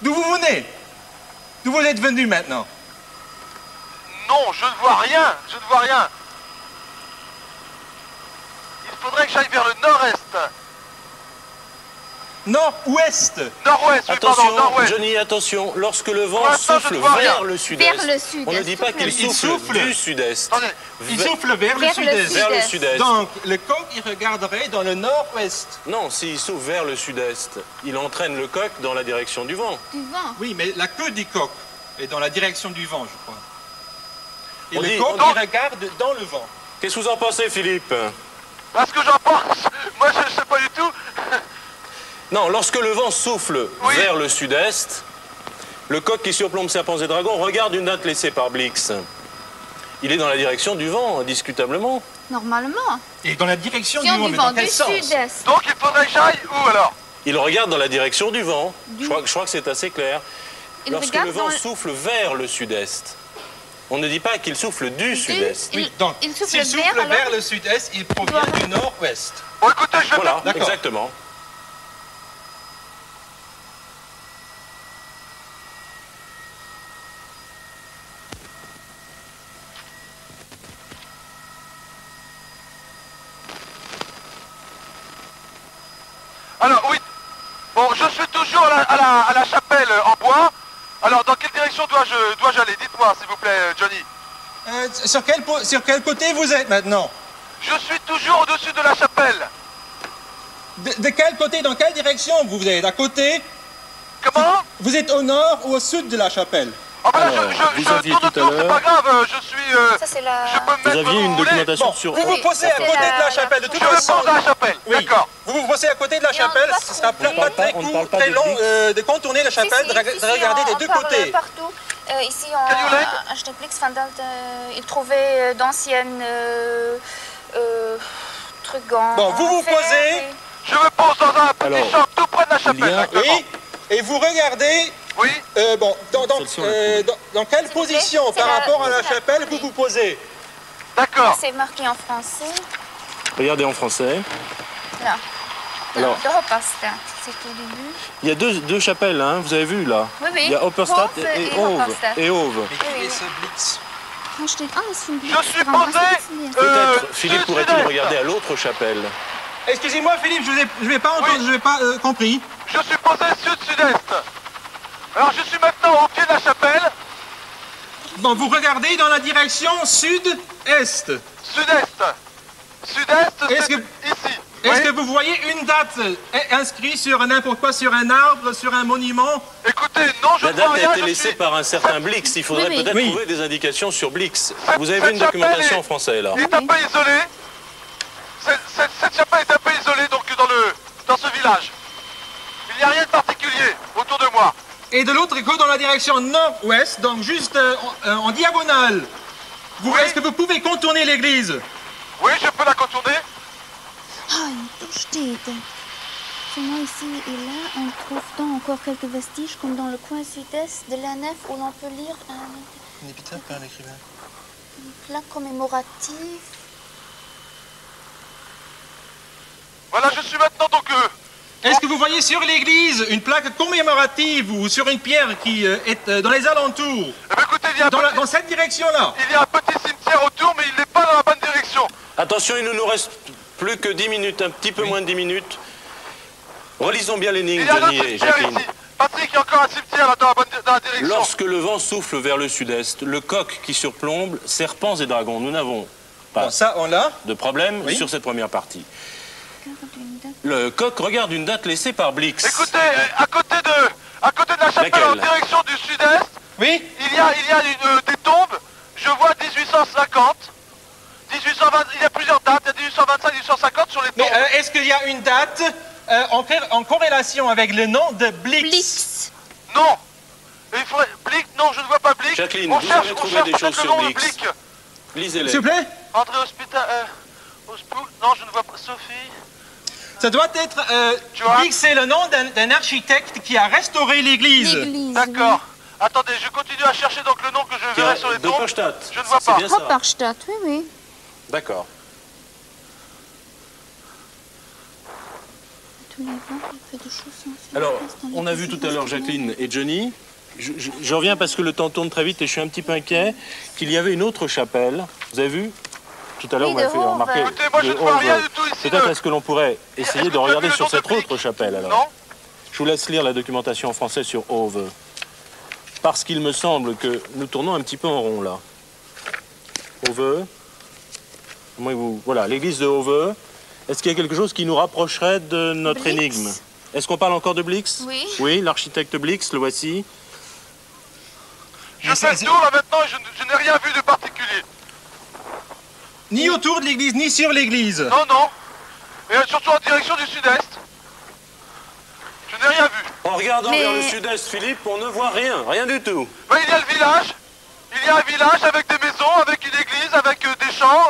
D'où vous venez? D'où vous êtes venu maintenant? Non, je ne vois rien. Je ne vois rien. Il faudrait que j'aille vers le nord-est. Nord-ouest. Nord-ouest, oui, pardon, Attention, nord-ouest. Johnny, attention. Lorsque le vent Pour l'instant, je souffle ne vois rien. vers le sud-est, Vers le sud-est, on ne dit pas qu'il Il souffle souffle. du sud-est. Attendez, Il souffle vers le Vers le sud-est. Vers le Sud-est. sud-est. Donc, le coq, il regarderait dans le nord-ouest. Non, s'il souffle vers le sud-est, il entraîne le coq dans la direction du vent. Du vent. Oui, mais la queue du coq est dans la direction du vent, je crois. Et On le dit- coq, on- il regarde dans le vent. Qu'est-ce que vous en pensez, Philippe? parce que j'en pense, moi je ne sais pas du tout. Non, lorsque le vent souffle Oui. vers le sud-est, le coq qui surplombe Serpents et Dragons regarde une date laissée par Blix. Il est dans la direction du vent, indiscutablement. Normalement. Et dans la direction Si du on vent, du mais vent dans du quel sens? sud-est. Donc il faudrait que j'aille où alors? Il regarde dans la direction du vent. Je crois que c'est assez clair. Il Lorsque regarde le vent dans le- souffle vers le sud-est, on ne dit pas qu'il souffle du sud-est. Oui, donc, il souffle s'il souffle vers, vers alors le sud-est, il provient Voilà. du nord-ouest. Bon écoutez, je vais Voilà, D'accord. exactement. Alors oui. Bon, je suis toujours à la chapelle en bois. Alors dans quelle direction dois-je aller? Dites-moi s'il vous plaît, Johnny. Sur quel côté vous êtes maintenant? Je suis toujours au-dessus de la chapelle. De quel côté, dans quelle direction vous êtes? À côté? Comment? Vous êtes au nord ou au sud de la chapelle? Ah bah là, Alors, je vous aviez tourne tout à autour, c'est l'heure- pas grave, je suis... Ça, c'est la... je peux me Vous mettre aviez où une vous voulez. documentation Bon, sur... vous vous posez à c'est côté de la la- chapelle, de toute Je me façon. pose à la chapelle, Oui. d'accord. Vous vous posez à côté de la Et on chapelle, doit ce sera trouver- pas très on ne court, parle pas très de long Blix. de contourner la chapelle, de regarder des deux parle côtés. partout. Ici, Can you like? à Steplex van Dalt, il trouvait d'anciennes trucs en... Bon, vous vous fer posez. et- Je me pose dans un petit Alors, champ tout près de la chapelle, il y a- exactement. Oui, et vous regardez, Oui. bon, Celle-ci, on l'a dans quelle S'il vous plaît, position c'est par la- rapport à la c'est la- chapelle vous vous posez? D'accord. C'est marqué en français. Regardez en français. Là. Alors- De Hopperstad, c'est au début. Il y a deux chapelles, hein, vous avez vu là. Oui, oui. Il y a Hopperstad Hove et et Hove. Hopperstad. Et Hove. Écrivez ce Blitz. Ah, je t'ai- ah, c'est une Je suis posé Peut-être Philippe pourrait-il sud-est. regarder à l'autre chapelle. Excusez-moi Philippe, je n'ai pas entendu, Oui. je n'ai pas compris. Je suis posé sud-sud-est. Alors je suis maintenant au pied de la chapelle, Bon, vous regardez dans la direction sud-est. sud-est. Sud-est, Est-ce c'est que- ici. Est-ce Oui. que vous voyez une date inscrite sur n'importe quoi, sur un arbre, sur un monument? Écoutez, non, je La ne vois date rien, a été je laissée suis... par un certain Blix. Il faudrait Oui, oui. peut-être Oui. trouver des indications sur Blix. Cette- Vous avez vu cette une chapelle documentation est- en français là. Il est un peu isolé. Cette chapelle est un peu isolée donc dans ce village. Il n'y a rien de particulier autour de moi. Et de l'autre côté, dans la direction nord-ouest, donc juste en diagonale Oui. Est-ce que vous pouvez contourner l'église? Oui, je peux la contourner. Ah, une steht. Seulement ici et là, on trouve encore quelques vestiges, comme dans le coin sud-est de la nef, où l'on peut lire Un épitaphe par l'écrivain. une plaque commémorative. Voilà, je suis maintenant donc... Est-ce que vous voyez sur l'église une plaque commémorative ou sur une pierre qui est dans les alentours? Eh bien, écoutez, il y a un petit... Dans cette direction-là? Il y a un petit cimetière autour, mais il n'est pas dans la bonne direction. Attention, il ne nous reste plus que 10 minutes, un petit peu moins de 10 minutes. Relisons bien l'énigme, Il y a un autre Johnny et cimetière Jacqueline. ici. Patrick, il y a encore un cimetière là dans la direction. Lorsque le vent souffle vers le sud-est, le coq qui surplombe, serpents et dragons, nous n'avons pas Bon, ça, on l'a. de problème Oui. sur cette première partie. Le coq regarde une date laissée par Blix. Écoutez, à côté de la chapelle, Laquelle? en direction du sud-est, Oui. il y a des tombes. Je vois 1850, 1820, il y a plusieurs dates, il y a 1825, 1850 sur les tombes. Mais est-ce qu'il y a une date en corrélation avec le nom de Blix? Blix. Non. Il faudrait... Blick, non, je ne vois pas Blick. Jacqueline, on vous cherche, avez on trouvé cherche des peut-être choses le sur nom de Blix. Blick. Lisez-les. S'il vous plaît? André Hospital... non, je ne vois pas. Sophie. Ça doit être... Tu vois? Blix, c'est le nom d'un architecte qui a restauré l'église. L'église. D'accord. Attendez, je continue à chercher donc le nom que je verrai sur les De tombes. Pochstadt. Je ne vois C'est pas. bien ça. Hopperstadt, oui, oui. D'accord. Tous les vents, il fait des choses sensibles. Alors, on a vu tout à l'heure Jacqueline et Johnny. Je reviens parce que le temps tourne très vite et je suis un petit peu inquiet qu'il y avait une autre chapelle. Vous avez vu? Tout à l'heure, Oui, vous m'avez de fait Hove. remarquer. Écoutez, moi, je de ne vois Hove. rien du tout ici. Peut-être est-ce que l'on pourrait essayer Est-ce de que vous avez regarder vu sur le nom cette de autre Blick? chapelle alors? Non. Je vous laisse lire la documentation en français sur Hove. Parce qu'il me semble que nous tournons un petit peu en rond là. Hove. Voilà, l'église de Hove. Est-ce qu'il y a quelque chose qui nous rapprocherait de notre Blix. énigme? Est-ce qu'on parle encore de Blix? Oui. Oui, l'architecte Blix, le voici. Je fais le tour là maintenant et je n'ai rien vu de particulier. Ni autour de l'église, ni sur l'église. Non, non. Et surtout en direction du sud-est. Je n'ai rien vu. En regardant Mais- vers le sud-est, Philippe, on ne voit rien, rien du tout. Mais il y a le village. Il y a un village avec des maisons, avec une église, avec des champs.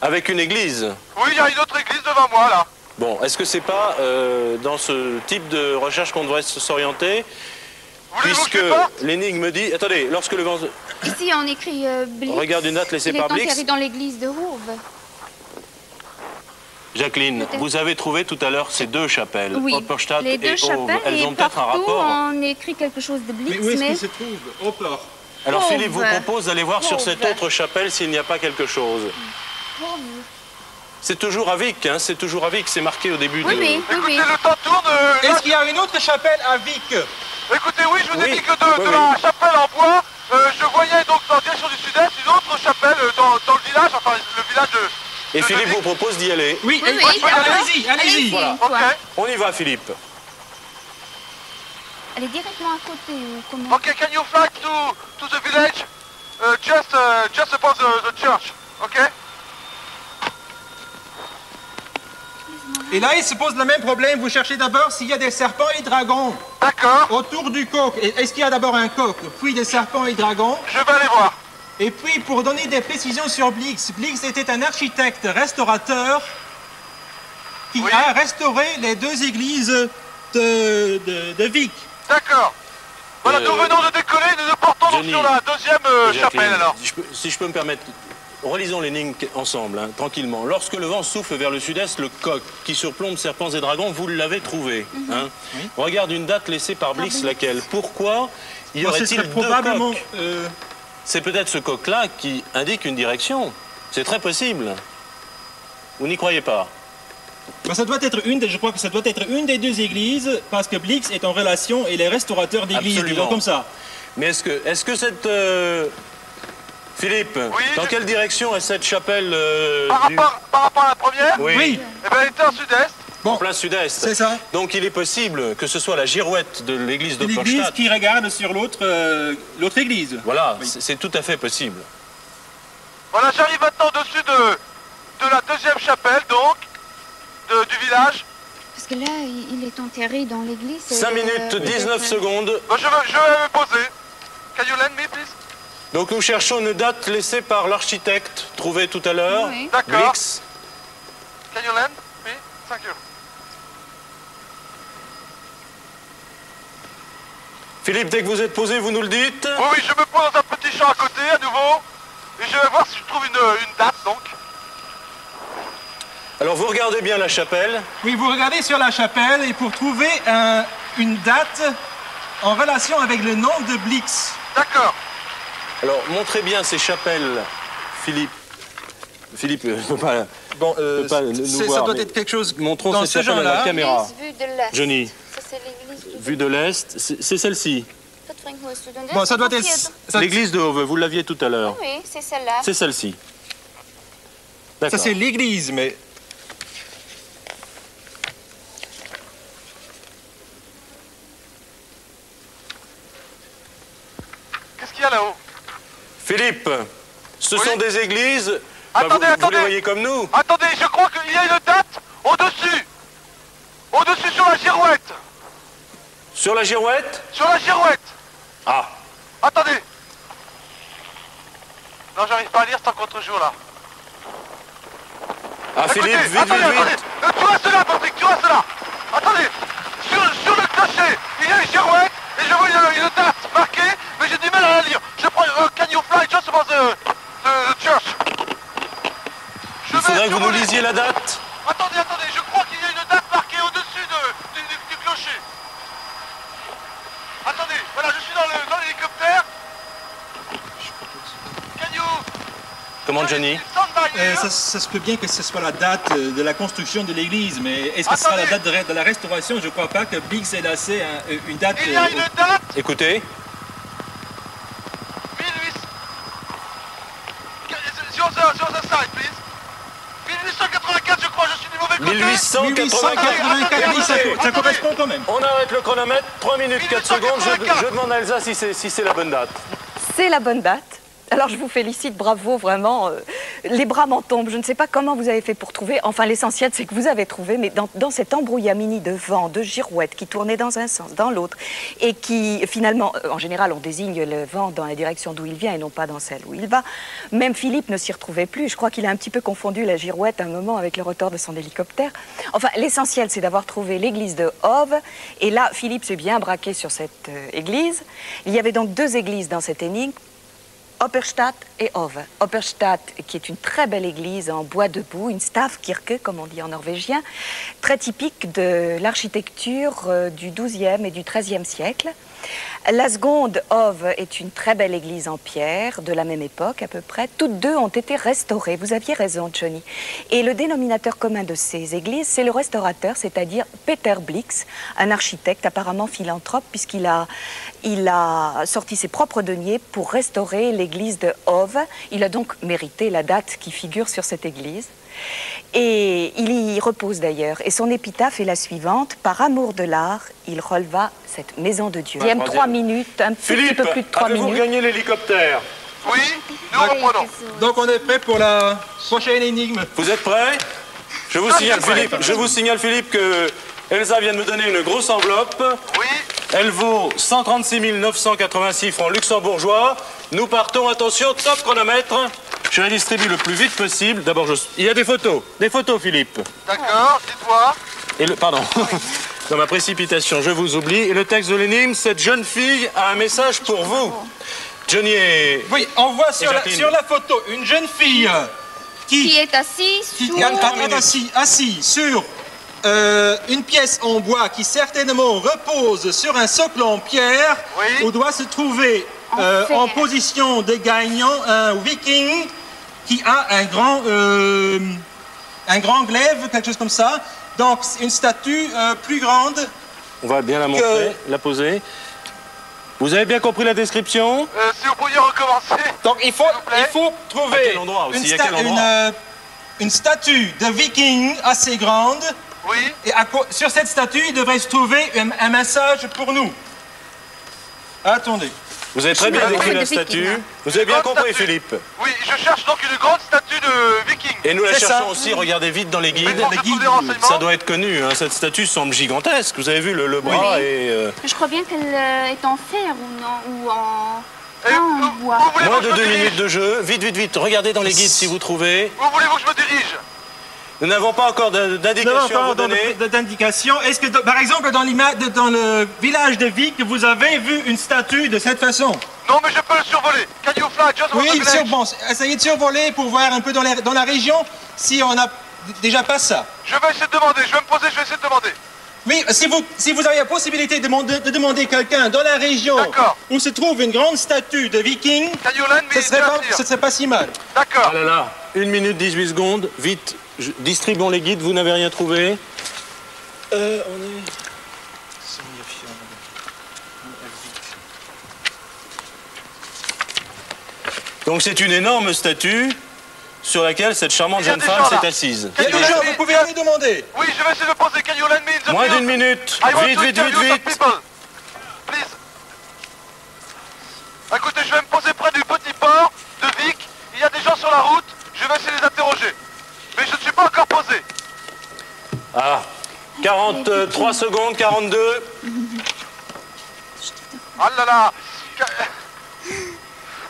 Avec une église. Oui, il y a une autre église devant moi là. Bon, est-ce que c'est pas dans ce type de recherche qu'on devrait s'orienter? Voulez-vous Puisque que je parte? l'énigme dit... Attendez, lorsque le vent... Ici, on écrit Blix. Regarde une date laissée Il est par Blix. enterré dans l'église de Hove. Jacqueline, Peut-être. vous avez trouvé tout à l'heure ces deux chapelles, Oui, Hopperstadt les et deux Hove. chapelles, Elles et ont peut-être un partout, rapport. on écrit quelque chose de Blix, Mais où est-ce mais... qu'il se trouve? Hopper. Alors Hove. Philippe vous propose d'aller voir sur cette Hove. autre chapelle s'il n'y a pas quelque chose. Hove. C'est toujours à Vic, hein, c'est toujours à Vic, c'est marqué au début Oui, de... oui, oui, Écoutez, oui. le temps tourne. Est-ce qu'il y a une autre chapelle à Vic? Écoutez, oui, je vous ai Oui. dit que de Oui, la oui. chapelle en bois, je voyais donc en direction du sud-est une autre chapelle dans le village, enfin le village de... Et de Philippe Vic. vous propose d'y aller. Oui, Oui, oui, d'accord. allez-y, allez-y. Voilà. Ok. quoi. On y va Philippe. Elle est directement à côté, ou comment? Okay, can you fly to the village? Just above the church, okay? Et là, il se pose le même problème. Vous cherchez d'abord s'il y a des serpents et dragons D'accord, autour du coq. Est-ce qu'il y a d'abord un coq, puis des serpents et dragons? je vais aller voir. Et puis, pour donner des précisions sur Blix, Blix était un architecte restaurateur qui Oui. a restauré les deux églises de Vic. D'accord. Voilà, nous venons de décoller, nous nous portons donc Johnny. sur la deuxième Jacqueline, chapelle alors. si je peux me permettre, relisons l'énigme ensemble, hein, tranquillement. Lorsque le vent souffle vers le sud-est, le coq qui surplombe serpents et dragons, vous l'avez trouvé. Hein. Oui. Regarde une date laissée par Blix, Blix. laquelle? Pourquoi y Bon, ce aurait-il serait deux probablement... coqs? C'est peut-être ce coq-là qui indique une direction. C'est très possible. Vous n'y croyez pas? ça doit être je crois que ça doit être une des deux églises, parce que Blix est en relation et les restaurateurs d'églises, Absolument. disons comme ça. Mais est-ce que cette... Philippe, Oui, dans je- quelle direction est cette chapelle Par rapport à la première, Oui, Oui. eh ben, elle était en sud-est. en plein sud-est. C'est ça. Donc il est possible que ce soit la girouette de l'église de L'église Pochstadt. qui regarde sur l'autre église. Voilà, Oui. c'est tout à fait possible. Voilà, j'arrive maintenant au-dessus de la deuxième chapelle donc, du village. Parce que là, il est enterré dans l'église. 5 minutes, 19 secondes. Bon, je vais me poser. Can you lend me, please? Donc nous cherchons une date laissée par l'architecte, trouvé tout à l'heure. Oui. D'accord. Blix. Can you land? Oui, thank you. Philippe, dès que vous êtes posé, vous nous le dites. Oui, oui, je me pose dans un petit champ à côté, à nouveau. Et je vais voir si je trouve une date, donc. Alors vous regardez bien la chapelle. Oui, vous regardez sur la chapelle et pour trouver une date en relation avec le nom de Blix. D'accord. Alors montrez bien ces chapelles, Philippe. Philippe ne peut pas, Bon, peut pas nous voir. ça doit mais être quelque chose montrons dans cette ce chapelle à la genre-là. caméra. Vue de l'Est. Johnny, Ça, c'est l'église du... vue de l'Est, c'est celle-ci. Bon, ça doit être... L'église de Hove, vous l'aviez tout à l'heure. Oui, c'est celle-là. C'est celle-ci. Ça, D'accord. c'est l'église, mais... Qu'est-ce qu'il y a là-haut? Philippe, ce Oui. sont des églises. Attendez, vous attendez. les voyez comme nous. Attendez, je crois qu'il y a une date au-dessus. Au-dessus sur la girouette. Sur la girouette. Sur la girouette. Ah, Attendez. Non, j'arrive pas à lire, c'est en contre-jour là. ah Philippe, Écoutez, vite, attendez, vite, attendez. vite. Tu restes là, Patrick, tu restes là. Attendez. Sur le clocher, il y a une girouette et je vois une date marquée, mais j'ai du mal à la lire. Je prends Can you fly just above the church. Il faudrait que vous nous lisiez la date. Attendez, je crois qu'il y a une date marquée au-dessus du clocher. Attendez, voilà, je suis dans l'hélicoptère. Can you... Comment, Johnny? Stand by here. Ça se peut bien que ce soit la date de la construction de l'église, mais est-ce que ce sera la date de la restauration? Je ne crois pas que Blix ait laissé une date... Il y a une date. Écoutez, 1800. Sur the side, please. 1884, je crois, je suis du mauvais côté. 1884. 1884, ça correspond quand même. On arrête le chronomètre, 3 minutes 4 secondes. 1884. Je demande à Elsa si c'est la bonne date. C'est la bonne date. Alors je vous félicite, bravo, vraiment. Les bras m'en tombent. Je ne sais pas comment vous avez fait pour trouver. Enfin, l'essentiel, c'est que vous avez trouvé, mais dans cet embrouillamini de vent, de girouettes qui tournaient dans un sens, dans l'autre, et qui, finalement, en général, on désigne le vent dans la direction d'où il vient et non pas dans celle où il va. Même Philippe ne s'y retrouvait plus. Je crois qu'il a un petit peu confondu la girouette à un moment avec le rotor de son hélicoptère. Enfin, l'essentiel, c'est d'avoir trouvé l'église de Hove. Et là, Philippe s'est bien braqué sur cette église. Il y avait donc deux églises dans cette énigme. Opperstadt et Hove. Opperstadt, qui est une très belle église en bois debout, une stavkirke, comme on dit en norvégien, très typique de l'architecture du XIIe et du XIIIe siècle. La seconde, Hove, est une très belle église en pierre, de la même époque à peu près. Toutes deux ont été restaurées. Vous aviez raison, Johnny. Et le dénominateur commun de ces églises, c'est le restaurateur, c'est-à-dire Peter Blix, un architecte apparemment philanthrope, puisqu'il a sorti ses propres deniers pour restaurer l'église de Hove. Il a donc mérité la date qui figure sur cette église. Et il y repose d'ailleurs. Et son épitaphe est la suivante. Par amour de l'art, il releva cette maison de Dieu. Deuxième 3 minutes, un petit peu plus de 3 avez-vous minutes. gagné l'hélicoptère? Oui, nous reprenons. Donc on est prêt pour la prochaine énigme. Vous êtes prêts? Je vous signale, Philippe, que Elsa vient de me donner une grosse enveloppe. Oui, Elle vaut 136 986 francs luxembourgeois. Nous partons, attention, top chronomètre. Je la distribue le plus vite possible. D'abord, il y a des photos, Philippe. d'accord, dites-moi. Et pardon, dans ma précipitation, je vous oublie. Et le texte de l'énigme, cette jeune fille a un message pour vous. Johnny et... Oui, on voit sur Jacqueline. la photo une jeune fille Qui est assis sur... assis sur une pièce en bois qui certainement repose sur un socle en pierre, Oui. où doit se trouver fer. en position de gagnant un viking qui a un grand glaive, quelque chose comme ça. Donc une statue plus grande. On va bien la montrer, la poser. Vous avez bien compris la description? Si vous pouviez recommencer. Donc il faut À trouver quel endroit aussi? À quel endroit? une statue de viking assez grande. Oui, Et sur cette statue, il devrait se trouver un message pour nous. Attendez. Vous avez très bien décrit la de viking, statue. hein. Vous avez bien Grande compris, statue. Philippe. oui, je cherche donc une grande statue de viking. Et nous la C'est cherchons ça. aussi, regardez vite dans les Mais guides. bon, je trouve des renseignements. Ça doit être connu, hein. Cette statue semble gigantesque. Vous avez vu le bras Oui. et... Je crois bien qu'elle est en fer ou non, ou en... Et on où voit. voulez-vous Moins que de je me 2 dirige? minutes de jeu. Vite, vite, vite. Regardez dans les guides si vous trouvez. Où voulez-vous que je me dirige? Nous n'avons pas encore d'indication à vous donner. d'indication. Est-ce que, par exemple, dans le village de Vic, vous avez vu une statue de cette façon? Non, mais je peux le survoler. Can you fly just over the Oui, village? bon, essayez de survoler pour voir un peu dans la région si on a déjà pas ça. Je vais essayer de demander, je vais me poser, je vais essayer de demander. Oui, si vous avez la possibilité de demander quelqu'un dans la région D'accord. où se trouve une grande statue de viking, Can you land me ce serait just here? pas si mal. D'accord. Ah là là, 1 minute 18 secondes. Vite, distribuons les guides. Vous n'avez rien trouvé? On est... Donc c'est une énorme statue sur laquelle cette charmante Il y a jeune des femme gens là. s'est assise. Il y a des gens, vous pouvez aller demander. Oui, je vais essayer de poser. Can you land me in the Moins field? d'1 minute. I want Vite, to vite, vite, interview some vite. people. Please. Écoutez, je vais me poser près du petit port de Vic. Il y a des gens sur la route. Je vais essayer de les interroger. Mais je ne suis pas encore posé. Ah, 43 secondes, 42. Ah là là.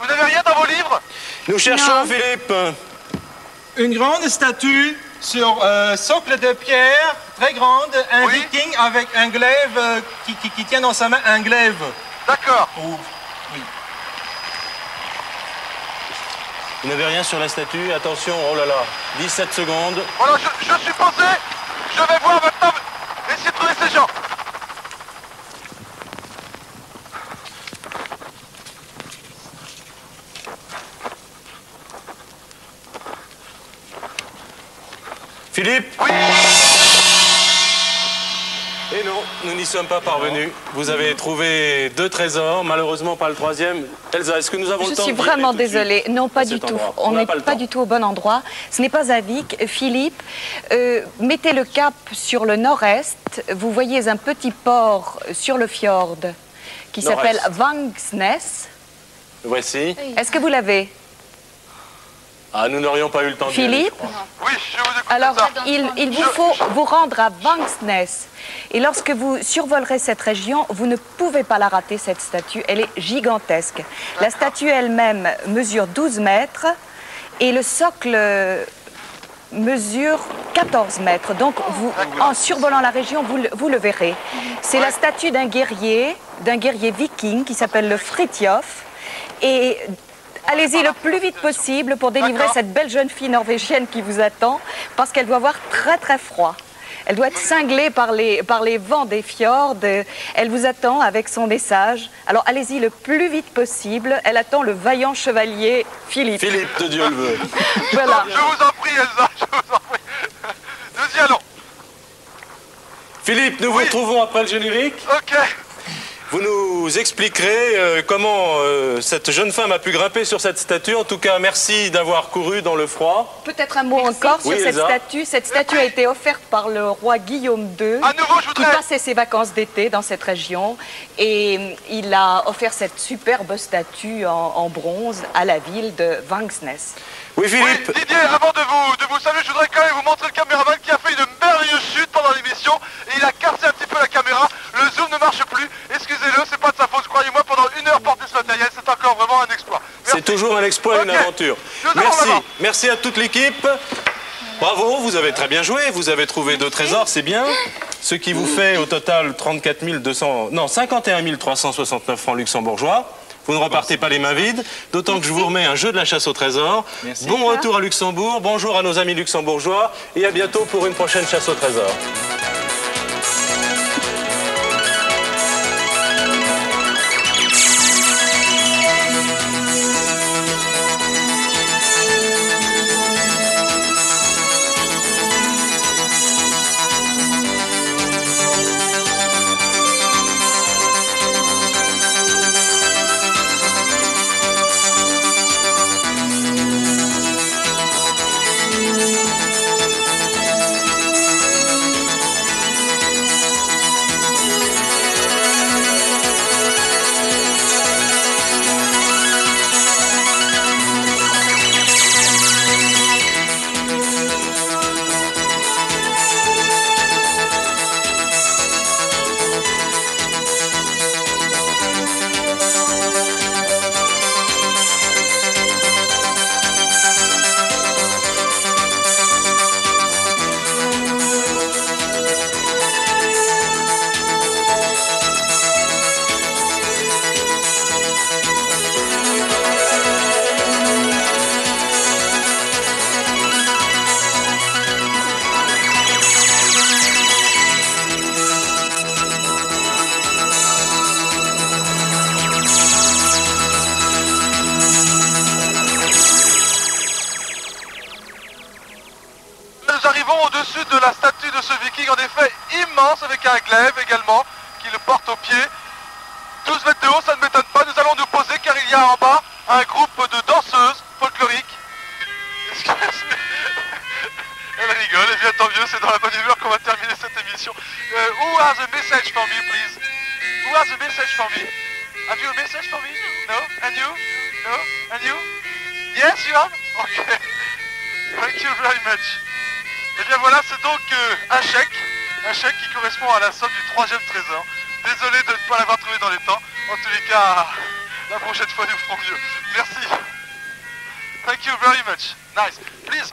Vous n'avez rien dans vos livres? Nous cherchons Non. Philippe. Une grande statue sur socle de pierre, très grande, un Oui. viking avec un glaive qui tient dans sa main un glaive. D'accord. Oui. Vous n'avez rien sur la statue. Attention, oh là là, 17 secondes. Voilà, je suis posé. Je vais voir maintenant. Essayez de trouver ces gens. Philippe? Oui. Et non, nous n'y sommes pas parvenus. Vous avez trouvé 2 trésors, malheureusement pas le 3e. Elsa, est-ce que nous avons Je le temps suis d'y aller vraiment tout de suite désolée. Non, pas à du cet tout. endroit? On n'a n'est pas le pas temps. du tout au bon endroit. Ce n'est pas à Vic. Philippe, mettez le cap sur le nord-est. Vous voyez un petit port sur le fjord qui Nord-est. s'appelle Vangsnes. Voici. Est-ce que vous l'avez? Ah, nous n'aurions pas eu le temps d'y aller, Philippe? je crois. Oui, je vous écoute. Alors, ça. il vous faut vous rendre à Vangsnes. Et lorsque vous survolerez cette région, vous ne pouvez pas la rater, cette statue. Elle est gigantesque. La statue elle-même mesure 12 mètres et le socle mesure 14 mètres. Donc, en survolant la région, vous le verrez. C'est la statue d'un guerrier viking qui s'appelle le Fritjof. Et allez-y le plus vite possible pour délivrer D'accord. cette belle jeune fille norvégienne qui vous attend, parce qu'elle doit avoir très très froid. Elle doit être cinglée par les vents des fjords. Elle vous attend avec son message. Alors allez-y le plus vite possible. Elle attend le vaillant chevalier Philippe. Philippe, de Dieu le veut. Voilà. Je vous en prie, Elsa, je vous en prie. Nous y allons. Philippe, nous vous Oui. retrouvons après le générique. Ok. Vous nous expliquerez comment cette jeune femme a pu grimper sur cette statue. En tout cas, merci d'avoir couru dans le froid. Peut-être un mot encore sur Oui, cette Elsa. statue. Cette statue a été offerte par le roi Guillaume II, À nouveau, je qui voudrais. passait ses vacances d'été dans cette région. Et il a offert cette superbe statue en bronze à la ville de Vangsnes. Oui, Oui, Philippe. Didier, avant de vous saluer, je voudrais quand même vous montrer le caméraman qui a fait une merveilleuse chute pendant l'émission et il a cassé un petit peu la caméra. Le zoom ne marche plus. Excusez-le, c'est pas de sa faute, croyez-moi. Pendant 1 heure porter ce matériel, c'est encore vraiment un exploit. C'est toujours un exploit, une Ok. aventure. Nous allons Merci. là-bas. Merci à toute l'équipe. Bravo, vous avez très bien joué. Vous avez trouvé 2 trésors, c'est bien. Ce qui vous fait au total 51 369 francs luxembourgeois. Vous ne repartez pas les mains vides, d'autant que je vous remets un jeu de la chasse au trésor. Merci. Bon retour à Luxembourg, bonjour à nos amis luxembourgeois et à bientôt pour une prochaine chasse au trésor. au-dessus de la statue de ce viking, en effet immense, avec un glaive également, qui le porte au pied. 12 mètres de haut, ça ne m'étonne pas. Nous allons nous poser car il y a en bas un groupe de danseuses folkloriques. Elle rigole, et bien tant mieux, c'est dans la bonne humeur qu'on va terminer cette émission. Who has a message for me, please? Who has a message for me? Have you a message for me? No? And you? No? And you? Yes, you have? Okay. Thank you very much. Et bien voilà, c'est donc un chèque qui correspond à la somme du 3e trésor. Désolé de ne pas l'avoir trouvé dans les temps. En tous les cas, la prochaine fois nous ferons mieux. Merci. Thank you very much. Nice. Please.